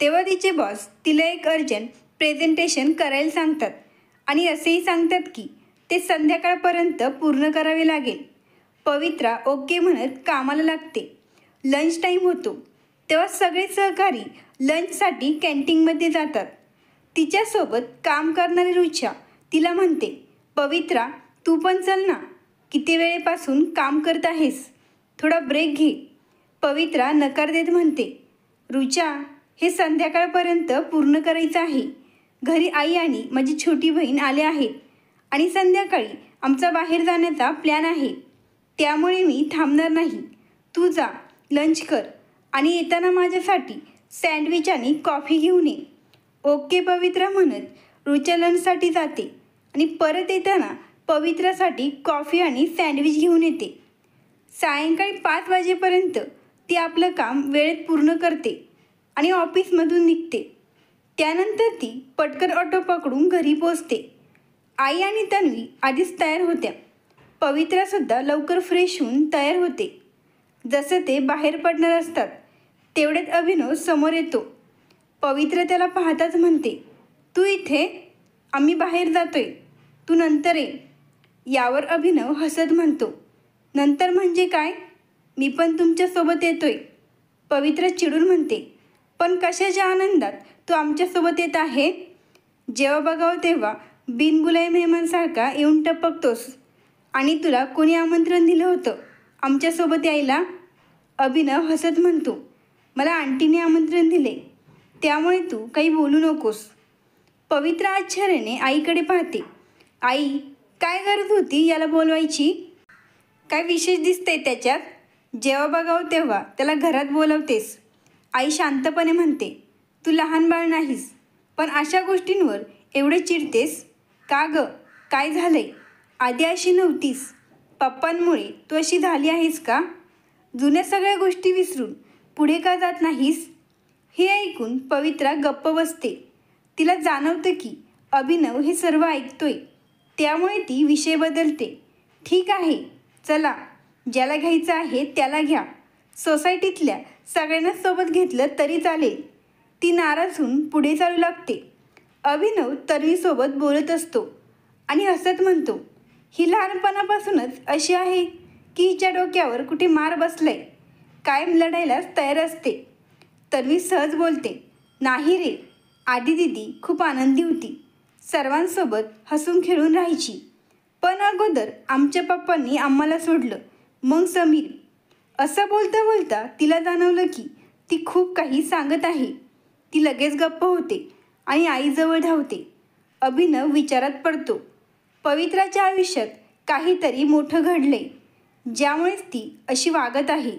तेव्हा तिचे बॉस तिला एक अर्जंट प्रेझेंटेशन करायला सांगतात आणि असेही सांगतात की ते संध्याकाळपर्यंत पूर्ण करावे लागेल. पवित्रा ओके म्हणत कामाला लागते. लंच टाईम होतो तेव्हा सगळे सहकारी लंचसाठी कॅन्टीनमध्ये जातात. तिच्यासोबत काम करणारी रुचा तिला म्हणते, पवित्रा तू पण चल ना, किती वेळेपासून काम करत आहेस, थोडा ब्रेक घे. पवित्रा नकार देत म्हणते, रुचा हे संध्याकाळपर्यंत पूर्ण करायचं आहे. घरी आई आणि माझी छोटी बहीण आले आहेत आणि संध्याकाळी आमचा बाहेर जाण्याचा प्लॅन आहे. त्यामुळे मी थांबणार नाही. तू जा, लंच कर आणि येताना माझ्यासाठी सँडविच आणि कॉफी घेऊन ये. ओके पवित्रा म्हणत रुचा लंचसाठी जाते आणि परत येताना पवित्रासाठी कॉफी आणि सँडविच घेऊन येते. सायंकाळी 5 वाजेपर्यंत ती आपलं काम वेळेत पूर्ण करते आणि ऑफिसमधून निघते. त्यानंतर ती पटकन ऑटो पकडून घरी पोचते. आई आणि तन्वी आधीच तयार होत्या. पवित्रासुद्धा लवकर फ्रेश होऊन तयार होते. जसं ते बाहेर पडणार असतात तेवढ्यात अभिनव समोर येतो. पवित्र त्याला पाहताच म्हणते, तू इथे? आम्ही बाहेर जातोय, तू नंतर ये. यावर अभिनव हसत म्हणतो, नंतर म्हणजे काय? मी पण तुमच्यासोबत येतोय. पवित्र चिडून म्हणते, पण कशाच्या आनंदात तू आमच्यासोबत येत आहे? जेव्हा बघावं तेव्हा बिनबुलाय मेहमानसारखा येऊन टपकतोस. आणि तुला कोणी आमंत्रण दिलं होतं आमच्यासोबत यायला? अभिनव हसत म्हणतो, मला आंटीने आमंत्रण दिले, त्यामुळे तू काही बोलू नकोस. पवित्र आश्चर्याने आईकडे पाहते. आई, काय गरज होती याला बोलवायची? काय विशेष दिसतंय त्याच्यात? जेव्हा बघावं तेव्हा त्याला घरात बोलवतेस. आई शांतपणे म्हणते, तू लहान बाळ नाहीस, पण अशा गोष्टींवर एवढे चिडतेस का गं? काय झालंय? आधी अशी नव्हतीस. पप्पांमुळे तू अशी झाली आहेस का? जुन्या सगळ्या गोष्टी विसरून पुढे का जात नाहीस? हे ऐकून पवित्रा गप्प बसते. तिला जाणवतं की अभिनव हे सर्व ऐकतोय, त्यामुळे ती विषय बदलते. ठीक आहे, चला, ज्याला घ्यायचं आहे त्याला घ्या. सोसायटीतल्या सगळ्यांना सोबत घेतलं तरी चालेल. ती नाराज होऊन पुढे चालू लागते. अभिनव तन्वीसोबत बोलत असतो आणि हसत म्हणतो, ही लहानपणापासूनच अशी आहे की हिच्या डोक्यावर कुठे मार बसलाय, कायम लढायलाच तयार असते. तन्वी सहज बोलते, नाही रे, आधी दीदी खूप आनंदी होती, सर्वांसोबत हसून खेळून राहायची. पण अगोदर आमच्या पप्पांनी आम्हाला सोडलं, मग समीर. असं बोलता बोलता तिला जाणवलं की ती खूप काही सांगत आहे. ती लगेच गप्प होते आणि आईजवळ धावते. अभिनव विचारात पडतो. पवित्राच्या आयुष्यात काहीतरी मोठं घडलंय, ज्यामुळेच ती अशी वागत आहे.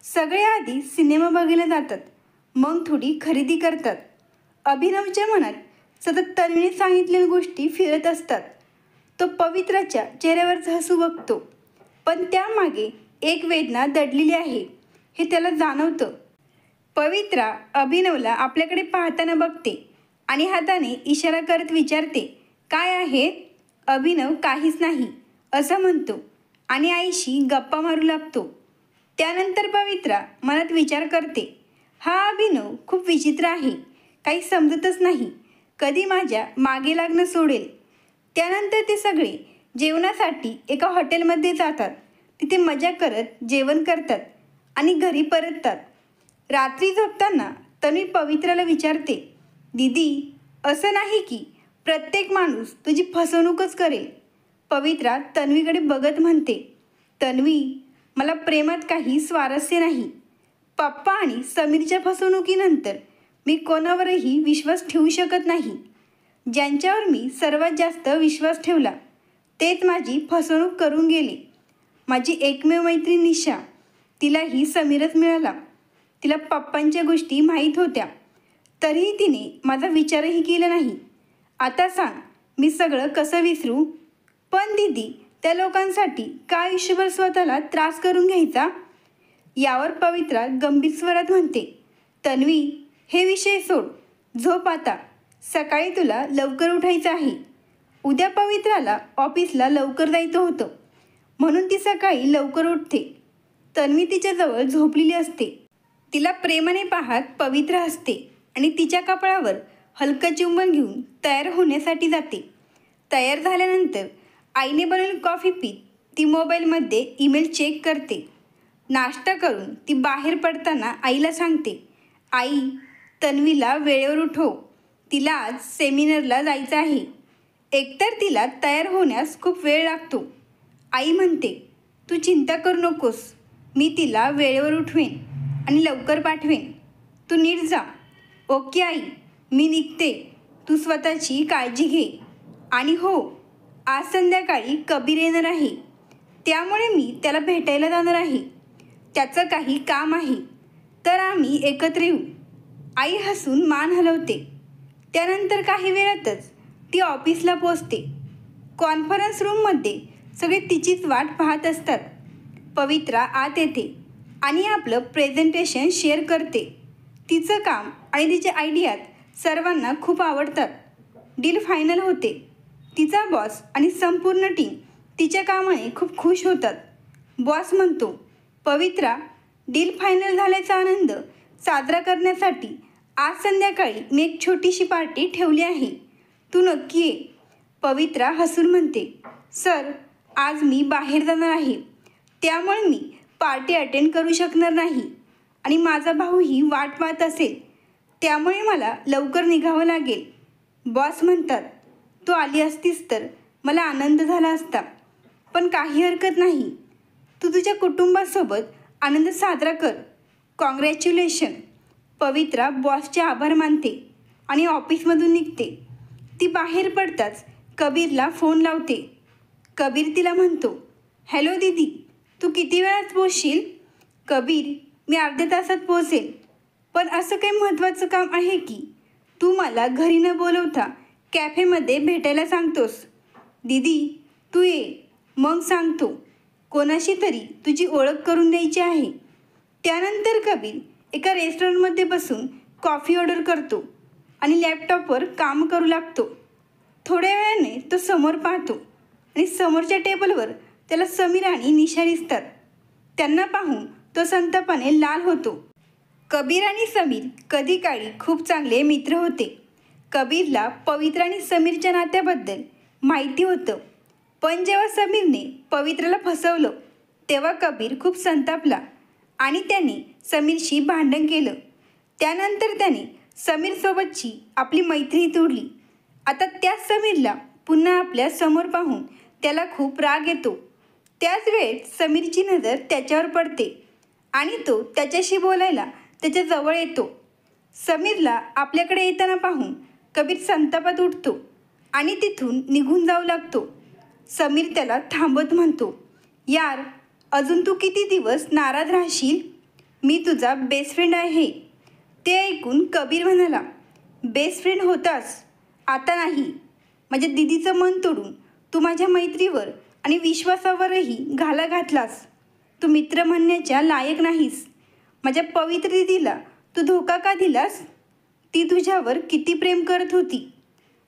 सगळे आधी सिनेमा बघायला जातात, मग थोडी खरेदी करतात. अभिनवच्या मनात सतत तन्वीने सांगितलेल्या गोष्टी फिरत असतात. तो पवित्राच्या चेहऱ्यावरचं हसू बघतो, पण त्यामागे एक वेदना दडलेली आहे हे त्याला जाणवतं. पवित्रा अभिनवला आपल्याकडे पाहताना बघते आणि हाताने इशारा करत विचारते, काय आहे? अभिनव काहीच नाही असं म्हणतो आणि आईशी गप्पा मारू लागतो. त्यानंतर पवित्रा मनात विचार करते, हा अभिनव खूप विचित्र आहे, काही समजतच नाही, कधी माझ्या मागे लागणं सोडेल. त्यानंतर ते सगळे जेवणासाठी एका हॉटेलमध्ये जातात. तिथे मजा करत जेवण करतात आणि घरी परततात. रात्री झोपताना तन्वी पवित्राला विचारते, दीदी, असं नाही की प्रत्येक माणूस तुझी फसवणूकच करेल? पवित्रा तन्वीकडे बघत म्हणते, तन्वी, मला प्रेमात काही स्वारस्य नाही. पप्पा आणि समीरच्या फसवणुकीनंतर मी कोणावरही विश्वास ठेवू शकत नाही. ज्यांच्यावर मी सर्वात जास्त विश्वास ठेवला तेच माझी फसवणूक करून गेले. माझी एकमेव मैत्रीण निशा, तिलाही समीरच मिळाला. तिला पप्पांच्या गोष्टी माहीत होत्या, तरीही तिने माझा विचारही केला नाही. आता सांग, मी सगळं कसं विसरू? पण दीदी, त्या लोकांसाठी का आयुष्यभर स्वतःला त्रास करून घ्यायचा? यावर पवित्रा गंभीर स्वरात म्हणते, तन्वी, हे विषय सोड. झोप आता. सकाळी तुला लवकर उठायचं आहे. उद्या पवित्राला ऑफिसला लवकर जायचं होतं, म्हणून ती सकाळी लवकर उठते. तन्वी तिच्याजवळ झोपलेली असते. तिला प्रेमाने पाहत पवित्र हसते आणि तिच्या कपाळावर हलकं चुंबन घेऊन तयार होण्यासाठी जाते. तयार झाल्यानंतर आईने बनवलेली कॉफी पीत ती मोबाईलमध्ये ईमेल चेक करते. नाश्ता करून ती बाहेर पडताना आईला सांगते, आई, तन्वीला वेळेवर उठव. तिला आज सेमिनारला जायचं आहे. एकतर तिला तयार होण्यास खूप वेळ लागतो. आई म्हणते, तू चिंता करू नकोस. मी तिला वेळेवर उठवेन आणि लवकर पाठवेन. तू नीट जा. ओके आई, मी निघते. तू स्वतःची काळजी घे. आणि हो, आज संध्याकाळी कबीर येणार आहे, त्यामुळे मी त्याला भेटायला जाणार आहे. त्याचं काही काम आहे, तर आम्ही एकत्र येऊ. आई हसून मान हलवते. त्यानंतर काही वेळातच ती ऑफिसला पोचते. कॉन्फरन्स रूममध्ये सगळे तिचीच वाट पाहत असतात. पवित्रा आत येते आणि आपलं प्रेझेंटेशन शेअर करते. तिचं काम आणि तिचे आयडियाज सर्वांना खूप आवडतात. डील फायनल होते. तिचा बॉस आणि संपूर्ण टीम तिच्या कामाने खूप खुश होतात. बॉस म्हणतो, पवित्रा, डील फायनल झाल्याचा आनंद साजरा करण्यासाठी आज संध्याकाळी मी एक छोटीशी पार्टी ठेवली आहे. तू नक्की ये. पवित्रा हसून म्हणते, सर, आज मी बाहेर जाणार आहे, त्यामुळे मी पार्टी अटेंड करू शकणार नाही आणि माझा भाऊही वाट पाहत असेल, त्यामुळे मला लवकर निघावं लागेल. बॉस म्हणतात, तू आली असतीस तर मला आनंद झाला असता, पण काही हरकत नाही. तू तुझ्या कुटुंबासोबत आनंद साजरा कर. कॉंग्रॅच्युलेशन. पवित्रा बॉसचे आभार मानते आणि ऑफिसमधून निघते. ती बाहेर पडताच कबीरला फोन लावते. कबीर तिला म्हणतो, हॅलो दीदी, तू किती वेळात पोहोचशील? कबीर, मी अर्ध्या तासात पोहोचेल. पण असं काही महत्त्वाचं काम आहे की तू मला घरी न बोलवता कॅफेमध्ये भेटायला सांगतोस? दीदी, तू ये, मग सांगतो. कोणाशी तरी तुझी ओळख करून द्यायची आहे. त्यानंतर कबीर एका रेस्टॉरंटमध्ये बसून कॉफी ऑर्डर करतो आणि लॅपटॉपवर काम करू लागतो. थोड्या वेळाने तो समोर पाहतो आणि समोरच्या टेबलवर त्याला समीर आणि निशा दिसतात. त्यांना पाहून तो संतापाने लाल होतो. कबीर आणि समीर कधी काळी खूप चांगले मित्र होते. कबीरला पवित्र आणि समीरच्या नात्याबद्दल माहिती होतं, पण जेव्हा समीरने पवित्राला फसवलं तेव्हा कबीर खूप संतापला आणि त्याने समीरशी भांडण केलं. त्यानंतर त्याने समीरसोबतची आपली मैत्री तोडली. आता त्याच समीरला पुन्हा आपल्या समोर पाहून त्याला खूप राग येतो. त्याच वेळेत समीरची नजर त्याच्यावर पडते आणि तो त्याच्याशी बोलायला त्याच्या जवळ येतो. समीरला आपल्याकडे येताना पाहून कबीर संतापात उठतो आणि तिथून निघून जाऊ लागतो. समीर त्याला थांबत म्हणतो, यार, अजून तू किती दिवस नाराज राहशील? मी तुझा बेस्ट फ्रेंड आहे. ते ऐकून कबीर म्हणाला, बेस्ट फ्रेंड होतास, आता नाही. माझ्या दिदीचं मन तोडून तू माझ्या मैत्रीवर आणि विश्वासावरही घाला घातलास. तू मित्र म्हणण्याच्या लायक नाहीस. माझ्या पवित्र दिदीला तू धोका का दिलास? ती तुझ्यावर किती प्रेम करत होती.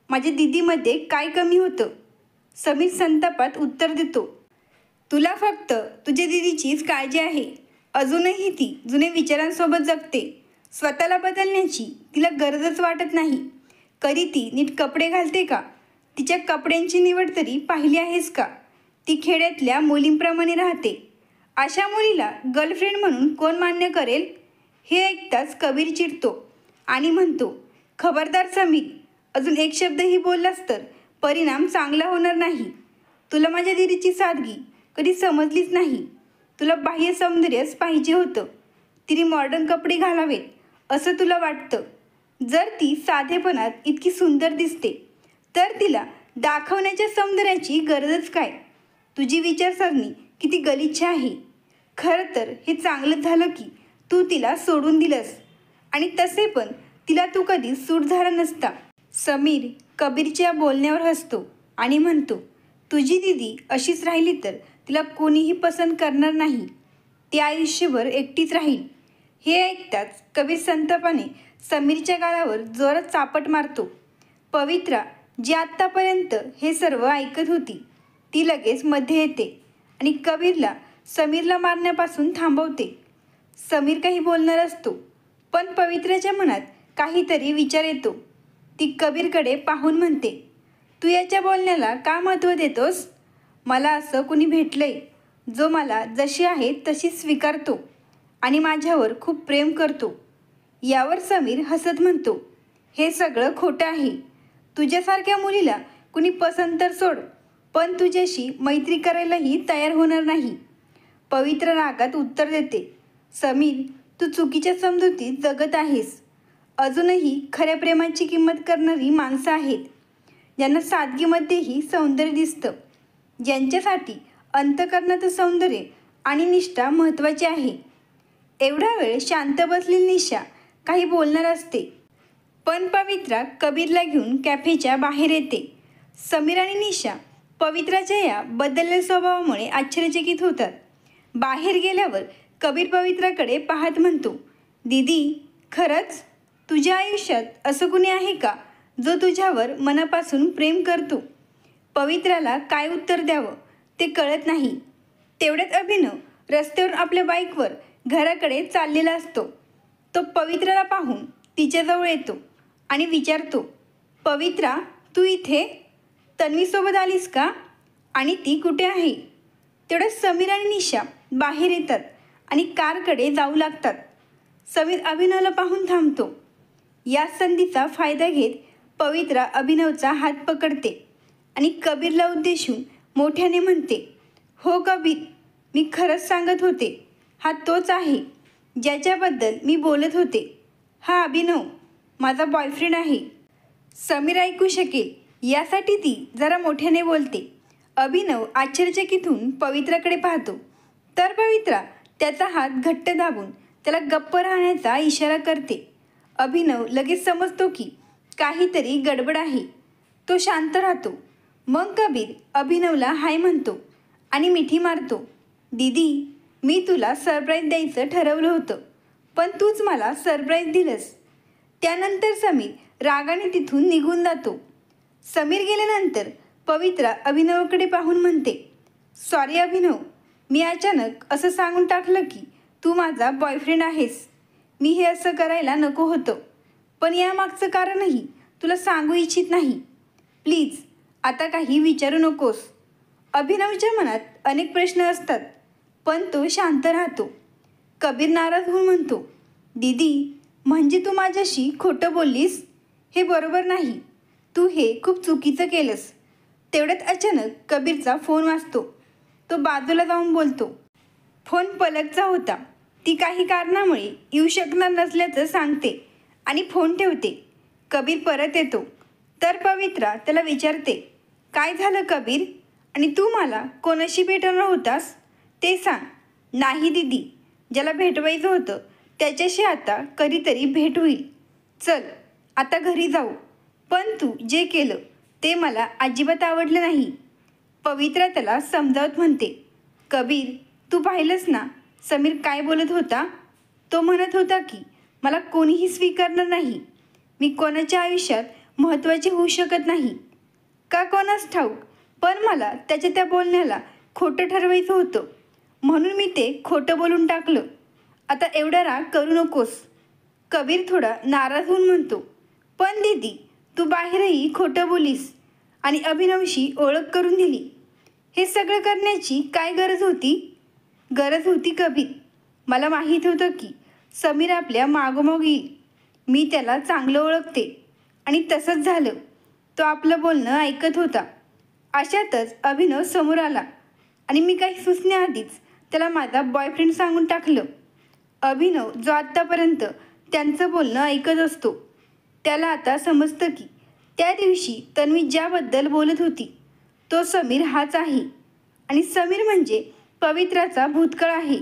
माझ्या दिदीमध्ये काय कमी होतं? समीर संतापात उत्तर देतो, तुला फक्त तुझ्या दिदीचीच काळजी आहे. अजूनही ती जुने विचारांसोबत जगते. स्वतःला बदलण्याची तिला गरजच वाटत नाही. कधी ती नीट कपडे घालते का? तिच्या कपड्यांची निवड तरी पाहिली आहेस का? ती खेड्यातल्या मुलींप्रमाणे राहते. अशा मुलीला गर्लफ्रेंड म्हणून कोण मान्य करेल? हे ऐकताच कबीर चिडतो आणि म्हणतो, खबरदार समीर, अजून एक शब्दही बोललास तर परिणाम चांगला होणार नाही. तुला माझ्या दिदीची सादगी कधी समजलीच नाही. तुला बाह्य सौंदर्यच पाहिजे होतं. तिने मॉडर्न कपडे घालावेत असं तुला वाटतं. जर ती साधेपणात इतकी सुंदर दिसते तर तिला दाखवण्याच्या सौंदर्याची गरजच काय? तुझी विचारसरणी किती गलिच्छ आहे. खरं तर हे चांगलंच झालं की तू तिला सोडून दिलंस आणि तसे पण तिला तू कधी सूट झाला नसता. समीर कबीरच्या बोलण्यावर हसतो आणि म्हणतो, तुझी दीदी अशीच राहिली तर तिला कोणीही पसंत करणार नाही. ती आयुष्यभर एकटीच राहील. हे ऐकताच कबीर संतापाने समीरच्या गालावर जोरात चापट मारतो. पवित्रा जी आत्तापर्यंत हे सर्व ऐकत होती ती लगेच मध्ये येते आणि कबीरला समीरला मारण्यापासून थांबवते. समीर काही बोलणार असतो, पण पवित्राच्या मनात काहीतरी विचार येतो. ती कबीरकडे पाहून म्हणते, तू याच्या बोलण्याला का महत्त्व देतोस? मला असं कुणी भेटलंय जो मला जशी आहे तशी स्वीकारतो आणि माझ्यावर खूप प्रेम करतो. यावर समीर हसत म्हणतो, हे सगळं खोटं आहे. तुझ्यासारख्या मुलीला कुणी पसंत तर सोड, पण तुझ्याशी मैत्री करायलाही तयार होणार नाही. पवित्र रागात उत्तर देते, समीर, तू चुकीच्या समजुतीत जगत आहेस. अजूनही खऱ्या प्रेमाची किंमत करणारी माणसं आहेत, ज्यांना सादगीमध्येही सौंदर्य दिसतं, ज्यांच्यासाठी अंतःकरणाचं सौंदर्य आणि निष्ठा महत्त्वाची आहे. एवढा वेळ शांत बसलेली निशा काही बोलणार असते, पण पवित्रा कबीरला घेऊन कॅफेच्या बाहेर येते. समीर आणि निशा पवित्राच्या या बदललेल्या स्वभावामुळे आश्चर्यचकित होतात. बाहेर गेल्यावर कबीर पवित्राकडे पाहत म्हणतो, दीदी, खरंच तुझ्या आयुष्यात असं कुणी आहे का जो तुझ्यावर मनापासून प्रेम करतो? पवित्राला काय उत्तर द्यावं ते कळत नाही. तेवढ्यात अभिनव रस्त्यावरून आपल्या बाईकवर घराकडे चाललेला असतो. तो पवित्राला पाहून तिच्याजवळ येतो आणि विचारतो, पवित्रा, तू इथे तन्वीसोबत आलीस का? आणि ती कुठे आहे? तेवढ्यात समीर आणि निशा बाहेर येतात आणि कारकडे जाऊ लागतात. समीर अभिनवला पाहून थांबतो. या संधीचा फायदा घेत पवित्रा अभिनवचा हात पकडते आणि कबीरला उद्देशून मोठ्याने म्हणते, हो कबीर, मी खरंच सांगत होते. हा तोच आहे ज्याच्याबद्दल मी बोलत होते. हा अभिनव माझा बॉयफ्रेंड आहे. समीर ऐकू शकेल यासाठी ती जरा मोठ्याने बोलते. अभिनव आश्चर्यचकित होऊन पवित्राकडे पाहतो, तर पवित्रा त्याचा हात घट्ट दाबून त्याला गप्प राहण्याचा इशारा करते. अभिनव लगेच समजतो की काहीतरी गडबड आहे. तो शांत राहतो. मग कबीर अभिनवला हाय म्हणतो आणि मिठी मारतो. दीदी, मी तुला सरप्राईज द्यायचं ठरवलं होतं, पण तूच मला सरप्राईज दिलंस. त्यानंतर समीर रागाने तिथून निघून जातो. समीर गेल्यानंतर पवित्रा अभिनवकडे पाहून म्हणते, सॉरी अभिनव, मी अचानक असं सांगून टाकलं की तू माझा बॉयफ्रेंड आहेस. मी हे असं करायला नको होतं, पण यामागचं कारणही तुला सांगू इच्छित नाही. प्लीज आता काही विचारू नकोस. अभिनवच्या मनात अनेक प्रश्न असतात, पण तो शांत राहतो. कबीर नाराज होऊन म्हणतो, दीदी, म्हणजे तू माझ्याशी खोटं बोललीस? हे बरोबर नाही. तू हे खूप चुकीचं केलंस. तेवढ्यात अचानक कबीरचा फोन वाजतो. तो बाजूला जाऊन बोलतो. फोन पलकचा होता. ती काही कारणामुळे येऊ शकणार नसल्याचं सांगते आणि फोन ठेवते. कबीर परत येतो, तर पवित्रा त्याला विचारते, काय झालं कबीर? आणि तू मला कोणाशी भेटणार होतास ते सांग. नाही दीदी, ज्याला भेटवायचं होतं त्याच्याशी आता कधीतरी भेट होईल. चल आता घरी जाऊ. पण तू जे केलं ते मला अजिबात आवडलं नाही. पवित्रा त्याला समजावत म्हणते, कबीर, तू पाहिलंस ना समीर काय बोलत होता? तो म्हणत होता की मला कोणीही स्वीकारणार नाही. मी कोणाच्या आयुष्यात महत्त्वाची होऊ शकत नाही का कोणास ठाऊक, पण मला त्याच्या त्या बोलण्याला खोटं ठरवायचं होतं, म्हणून मी ते खोटं बोलून टाकलं. आता एवढा राग करू नकोस. कबीर थोडा नाराज होऊन म्हणतो, पण दीदी, तू बाहेरही खोटं बोलीस आणि अभिनवशी ओळख करून दिली. हे सगळं करण्याची काय गरज होती? गरज होती कबीर. मला माहीत होतं की समीर आपल्या मागोमाग येईल. मी त्याला चांगलं ओळखते आणि तसंच झालं. तो आपलं बोलणं ऐकत होता. अशातच अभिनव समोर आला आणि मी काही सुचण्याआधीच त्याला माझा बॉयफ्रेंड सांगून टाकलं. अभिनव जो आत्तापर्यंत त्यांचं बोलणं ऐकत असतो, त्याला आता समजतं की त्या दिवशी तन्वी ज्याबद्दल बोलत होती तो समीर हाच आहे आणि समीर म्हणजे पवित्राचा भूतकाळ आहे,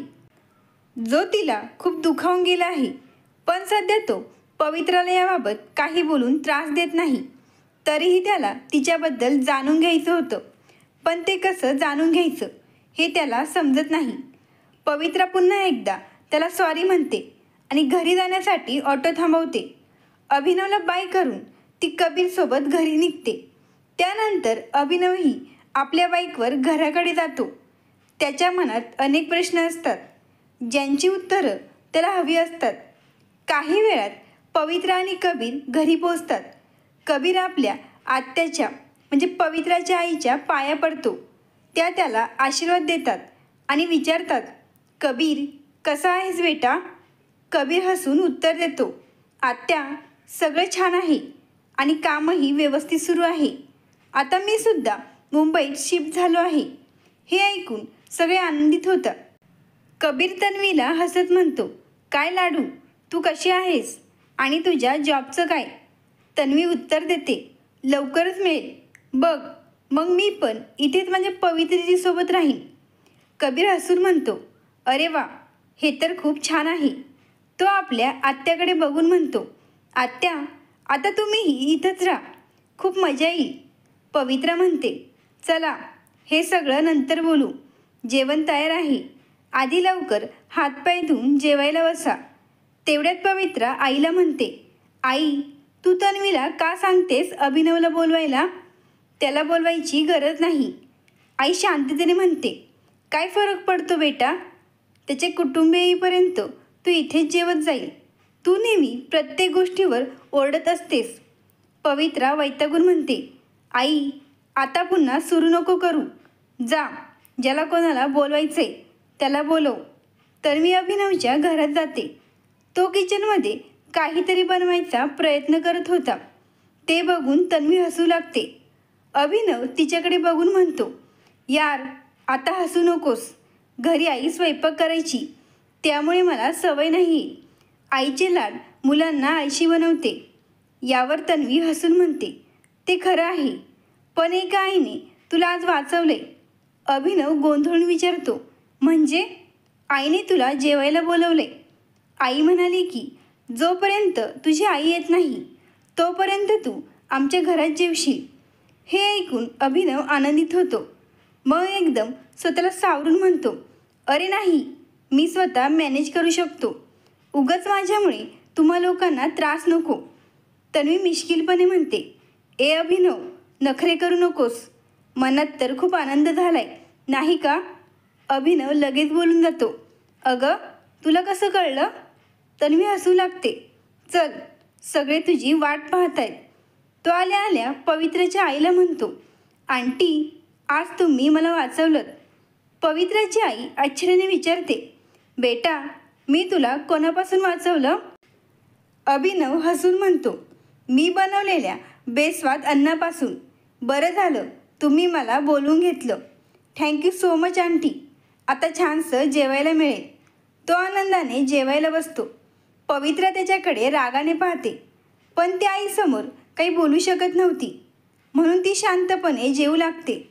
जो तिला खूप दुखावून गेला आहे. पण सध्या तो पवित्राला याबाबत काही बोलून त्रास देत नाही. तरीही त्याला तिच्याबद्दल जाणून घ्यायचं होतं. पण ते कसं जाणून घ्यायचं हे त्याला समजत नाही. पवित्रा पुन्हा एकदा त्याला सॉरी म्हणते आणि घरी जाण्यासाठी ऑटो थांबवते. अभिनवला बाय करून ती कबीरसोबत घरी निघते. त्यानंतर अभिनवही आपल्या बाईकवर घराकडे जातो. त्याच्या मनात अनेक प्रश्न असतात ज्यांची उत्तरं त्याला हवी असतात. काही वेळात पवित्रा आणि कबीर घरी पोहोचतात. कबीर आपल्या आत्याच्या म्हणजे पवित्राच्या आईच्या पाया पडतो. त्या त्याला आशीर्वाद देतात आणि विचारतात, कबीर कसा आहेस बेटा? कबीर हसून उत्तर देतो, आत्या सगळं छान आहे आणि कामही व्यवस्थित सुरू आहे. आता मी सुद्धा मुंबईत शिफ्ट झालो आहे. हे ऐकून सगळे आनंदित होतात. कबीर तन्वीला हसत म्हणतो, काय लाडू, तू कशी आहेस आणि तुझ्या जॉबचं काय? तन्वी उत्तर देते, लवकरच मिळेल बघ, मग मी पण इथेच माझ्या पवित्रीसोबत राहीन. कबीर हसून म्हणतो, अरे वा, हे तर खूप छान आहे. तो आपल्या आत्याकडे बघून म्हणतो, आत्या आता तुम्हीही इथंच राहा, खूप मजा येईल. पवित्रा म्हणते, चला हे सगळं नंतर बोलू, जेवण तयार आहे, आधी लवकर हातपाय धुवून जेवायला बसा. तेवढ्यात पवित्रा आईला म्हणते, आई तू तन्वीला का सांगतेस अभिनवला बोलवायला? त्याला बोलवायची गरज नाही. आई शांततेने म्हणते, काय फरक पडतो बेटा? त्याचे कुटुंबीय येईपर्यंत तू इथेच जेवत जाईल. तू नेहमी प्रत्येक गोष्टीवर ओरडत असतेस. पवित्रा वैतागून म्हणते, आई आता पुन्हा सुरू नको करू. जा, ज्याला कोणाला बोलवायचे त्याला बोलव. तर मी अभिनवच्या घरात जाते. तो किचनमध्ये काहीतरी बनवायचा प्रयत्न करत होता. ते बघून तन्वी हसू लागते. अभिनव तिच्याकडे बघून म्हणतो, यार आता हसू नकोस. घरी आई स्वयंपाक करायची, त्यामुळे मला सवय नाही. आईचे लाड मुलांना आळशी बनवते. यावर तन्वी हसून म्हणते, ते खरं आहे, पण एका आईने तुला आज वाचवले. अभिनव गोंधळून विचारतो, म्हणजे? आईने तुला जेवायला बोलवले? आई म्हणाली की जोपर्यंत तुझी आई येत नाही तोपर्यंत तू आमच्या घरात जेवशील. हे ऐकून अभिनव आनंदित होतो. मग एकदम स्वतःला सावरून म्हणतो, अरे नाही, मी स्वतः मॅनेज करू शकतो. उगाच माझ्यामुळे तुम्हा लोकांना त्रास नको. तन्वी मिश्किलपणे म्हणते, ए अभिनव, नखरे करू नकोस. मनात तर खूप आनंद झालाय नाही का? अभिनव लगेच बोलून जातो, अगं तुला कसं कळलं? तन्वी हसू लागते, चल सगळे तुझी वाट पाहतायत. तो आल्या आल्या पवित्राच्या आईला म्हणतो, आंटी आज तुम्ही मला वाचवलं. पवित्राची आई आश्चर्याने विचारते, बेटा मी तुला कोणापासून वाचवलं? अभिनव हसून म्हणतो, मी बनवलेल्या बेस्वाद अन्नापासून. बरं झालं तुम्ही मला बोलवून घेतलं. Thank you so much aunty. आता छानसं जेवायला मिळेल. तो आनंदाने जेवायला बसतो. पवित्रा त्याच्याकडे रागाने पाहते, पण त्या आईसमोर काही बोलू शकत नव्हती, म्हणून ती शांतपणे जेवू लागते.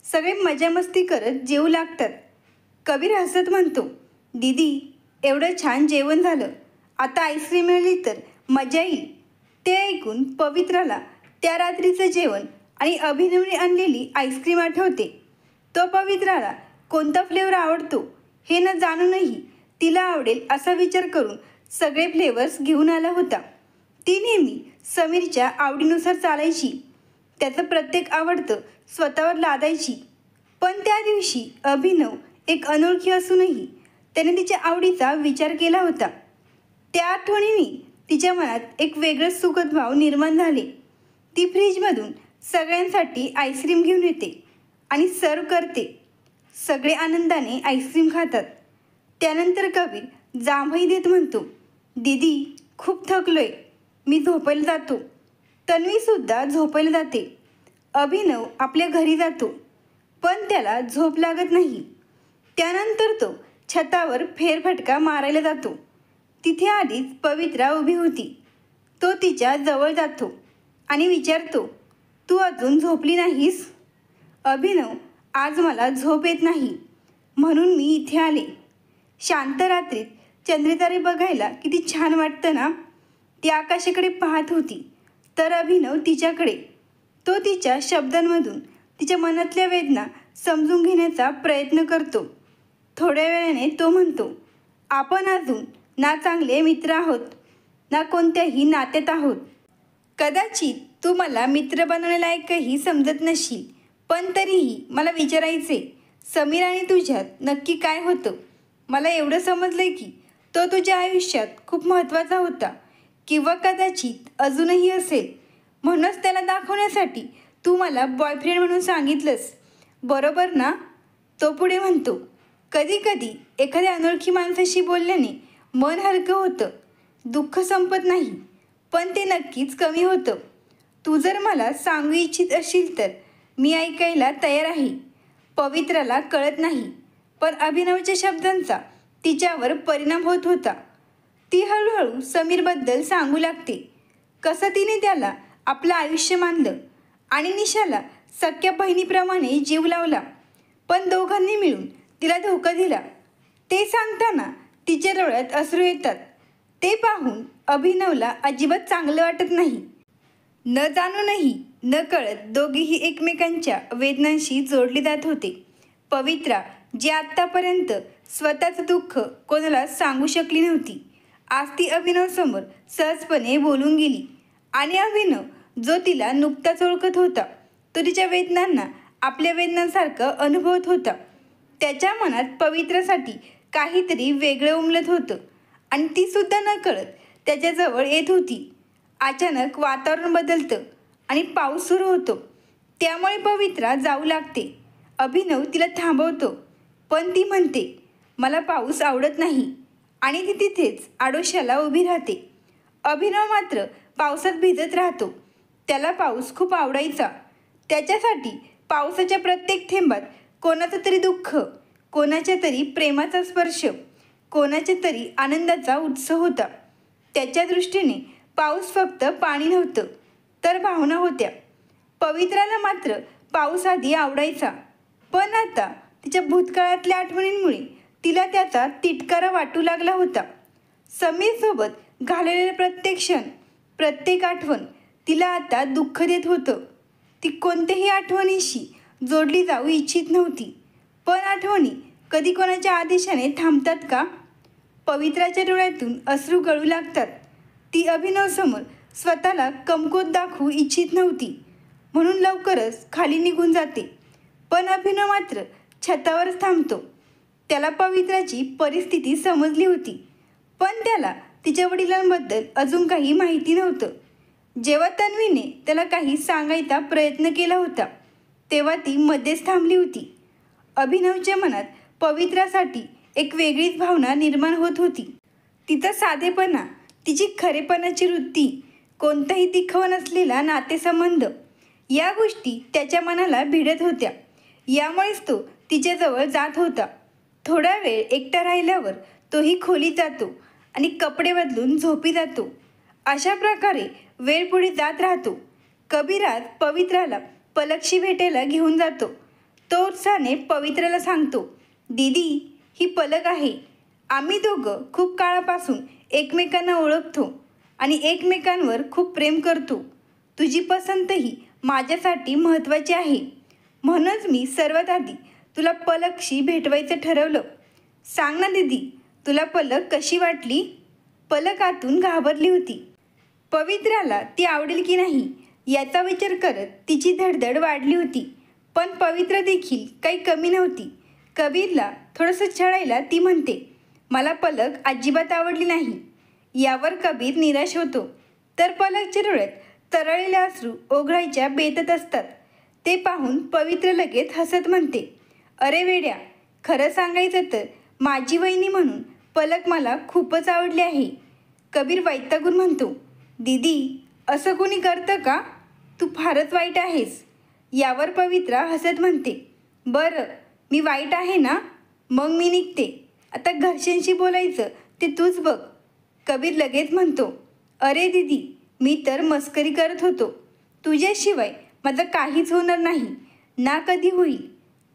सगळे मजामस्ती करत जेवू लागतात. कबीर हसत म्हणतो, दीदी एवढं छान जेवण झालं, आता आईस्क्रीम मिळाली तर मजा येईल. ते ऐकून पवित्राला त्या रात्रीचं जेवण आणि अभिनवने आणलेली आईस्क्रीम आठवते. तो पवित्राला कोणता फ्लेवर आवडतो हे न जाणूनही तिला आवडेल असा विचार करून सगळे फ्लेवर्स घेऊन आला होता. ती नेहमी समीरच्या आवडीनुसार चालायची. त्याचं प्रत्येक आवडतं स्वतःवर लादायची. पण त्या दिवशी अभिनव एक अनोळखी असूनही त्याने तिच्या आवडीचा विचार केला होता. त्या आठवणीने तिच्या मनात एक वेगळंच सुखद भाव निर्माण झाले. ती फ्रीजमधून सगळ्यांसाठी आईस्क्रीम घेऊन येते आणि सर्व करते. सगळे आनंदाने आईस्क्रीम खातात. त्यानंतर कबीर जांभई देत म्हणतो, दीदी खूप थकलोय, मी झोपायला जातो. तन्वीसुद्धा झोपायला जाते. अभिनव आपल्या घरी जातो, पण त्याला झोप लागत नाही. त्यानंतर तो छतावर फेरफटका मारायला जातो. तिथे आधीच पवित्रा उभी होती. तो तिच्या जवळ जातो आणि विचारतो, तू अजून झोपली नाहीस? अभिनव, आज मला झोप येत नाही म्हणून मी इथे आले. शांत रात्रीत चंद्रतारे बघायला किती छान वाटतं ना? ती आकाशाकडे पाहत होती तर अभिनव तिच्याकडे. तो तिच्या शब्दांमधून तिच्या मनातल्या वेदना समजून घेण्याचा प्रयत्न करतो. थोड्या वेळाने तो म्हणतो, आपण अजून ना चांगले मित्र आहोत ना कोणत्याही नात्यात आहोत. कदाचित तू मला मित्र बनवण्यालायकही समजत नसशील, पण तरीही मला विचारायचे, समीर आणि तुझ्यात नक्की काय होतं? मला एवढं समजलं की तो तुझ्या आयुष्यात खूप महत्त्वाचा होता किंवा कदाचित अजूनही असेल. म्हणूनच त्याला दाखवण्यासाठी तू मला बॉयफ्रेंड म्हणून सांगितलंस, बरोबर ना? तो पुढे म्हणतो, कधी कधी एखाद्या अनोळखी माणसाशी बोलल्याने मन हलकं होतं. दुःख संपत नाही, पण ते नक्कीच कमी होतं. तू जर मला सांगू इच्छित असशील तर मी ऐकायला तयार आहे. पवित्राला कळत नाही, पण अभिनवच्या शब्दांचा तिच्यावर परिणाम होत होता. ती हळूहळू समीरबद्दल सांगू लागते, कसं तिने त्याला आपलं आयुष्य मानलं आणि निशाला सख्या बहिणीप्रमाणे जीव लावला, पण दोघांनी मिळून तिला धोका दिला. ते सांगताना तिच्या डोळ्यात अश्रू येतात. ते पाहून अभिनवला अजिबात चांगलं वाटत नाही. न जाणूनही न कळत दोघेही एकमेकांच्या वेदनांशी जोडले जात होते. पवित्रा जी आत्तापर्यंत स्वतःचं दुःख कोणाला सांगू शकली नव्हती, आज ती अभिनवसमोर सहजपणे बोलून गेली. आणि अभिनव जो तिला नुकताच ओळखत होता, तो तिच्या वेदनांना आपल्या वेदनांसारखं अनुभवत होता. त्याच्या मनात पवित्रासाठी काहीतरी वेगळं उमलत होतं आणि तीसुद्धा न कळत त्याच्याजवळ येत होती. अचानक वातावरण बदलतं आणि पाऊस सुरू होतो, त्यामुळे पवित्रा जाऊ लागते. अभिनव तिला थांबवतो, पण ती म्हणते, मला पाऊस आवडत नाही, आणि ती तिथेच आडोशाला उभी राहते. अभिनव मात्र पावसात भिजत राहतो. त्याला पाऊस खूप आवडायचा. त्याच्यासाठी पावसाच्या प्रत्येक थेंबात कोणाचं तरी दुःख, कोणाच्या तरी प्रेमाचा स्पर्श, कोणाच्या तरी आनंदाचा उत्सव होता. त्याच्या दृष्टीने पाऊस फक्त पाणी नव्हतं, तर भावना होत्या. पवित्राला मात्र पाऊस आधी आवडायचा, पण आता तिच्या भूतकाळातल्या आठवणींमुळे तिला त्याचा तिटकारा वाटू लागला होता. समीरसोबत घालवलेलं प्रत्येक क्षण, प्रत्येक आठवण तिला आता दुःख देत होतं. ती कोणत्याही आठवणीशी जोडली जाऊ इच्छित नव्हती, पण आठवणी कधी कोणाच्या आदेशाने थांबतात का? पवित्राच्या डोळ्यातून अश्रू गळू लागतात. ती अभिनवसमोर स्वतःला कमकुवत दाखवू इच्छित नव्हती, म्हणून लवकरच खाली निघून जाते. पण अभिनव मात्र छतावरच थांबतो. त्याला पवित्राची परिस्थिती समजली होती, पण त्याला तिच्या वडिलांबद्दल अजून काही माहिती नव्हतं. जेव्हा तन्वीने त्याला काही सांगायचा प्रयत्न केला होता, तेव्हा ती मध्येच थांबली होती. अभिनवच्या मनात पवित्रासाठी एक वेगळीच भावना निर्माण होत होती. तिचा साधेपणा, तिची खरेपणाची वृत्ती, कोणताही दिखावा नसलेला नातेसंबंध, या गोष्टी त्याच्या मनाला भिडत होत्या. यामुळेच तो तिच्याजवळ जात होता. थोडा वेळ एकटा राहिल्यावर तोही खोलीत जातो आणि कपडे बदलून झोपी जातो. अशा प्रकारे वेळ पुढे जात राहतो. कबीराज पवित्राला पलकशी भेटायला घेऊन जातो. तो उत्साहाने पवित्राला सांगतो, दीदी, ही पलक आहे. आम्ही दोघं खूप काळापासून एकमेकांना ओळखतो आणि एकमेकांवर खूप प्रेम करतो. तुझी पसंतही माझ्यासाठी महत्त्वाची आहे, म्हणूनच मी सर्वात आधी तुला पलकशी भेटवायचं ठरवलं. सांग ना दीदी, तुला पलक कशी वाटली? पलक आतून घाबरली होती. पवित्राला ती आवडेल की नाही याचा विचार करत तिची धडधड वाढली होती. पण पवित्र देखील काही कमी नव्हती. कबीरला थोडंसं छळायला ती म्हणते, मला पलक अजिबात आवडली नाही. यावर कबीर निराश होतो, तर पलकच्या डोळ्यात तरळलेले अश्रू ओघळायच्या बेतत असतात. ते पाहून पवित्र लगेच हसत म्हणते, अरे वेड्या, खरं सांगायचं तर माझी वहिनी म्हणून पलक मला खूपच आवडली आहे. कबीर वैतागून म्हणतो, दीदी, असं कोणी करतं का? तू फारच वाईट आहेस. यावर पवित्रा हसत म्हणते, बरं, मी वाईट आहे ना? मग मी निघते. आता घरच्यांशी बोलायचं ते तूच बघ. कबीर लगेच म्हणतो, अरे दीदी, मी तर मस्करी करत होतो. तुझ्याशिवाय माझं काहीच होणार नाही ना, कधी होईल.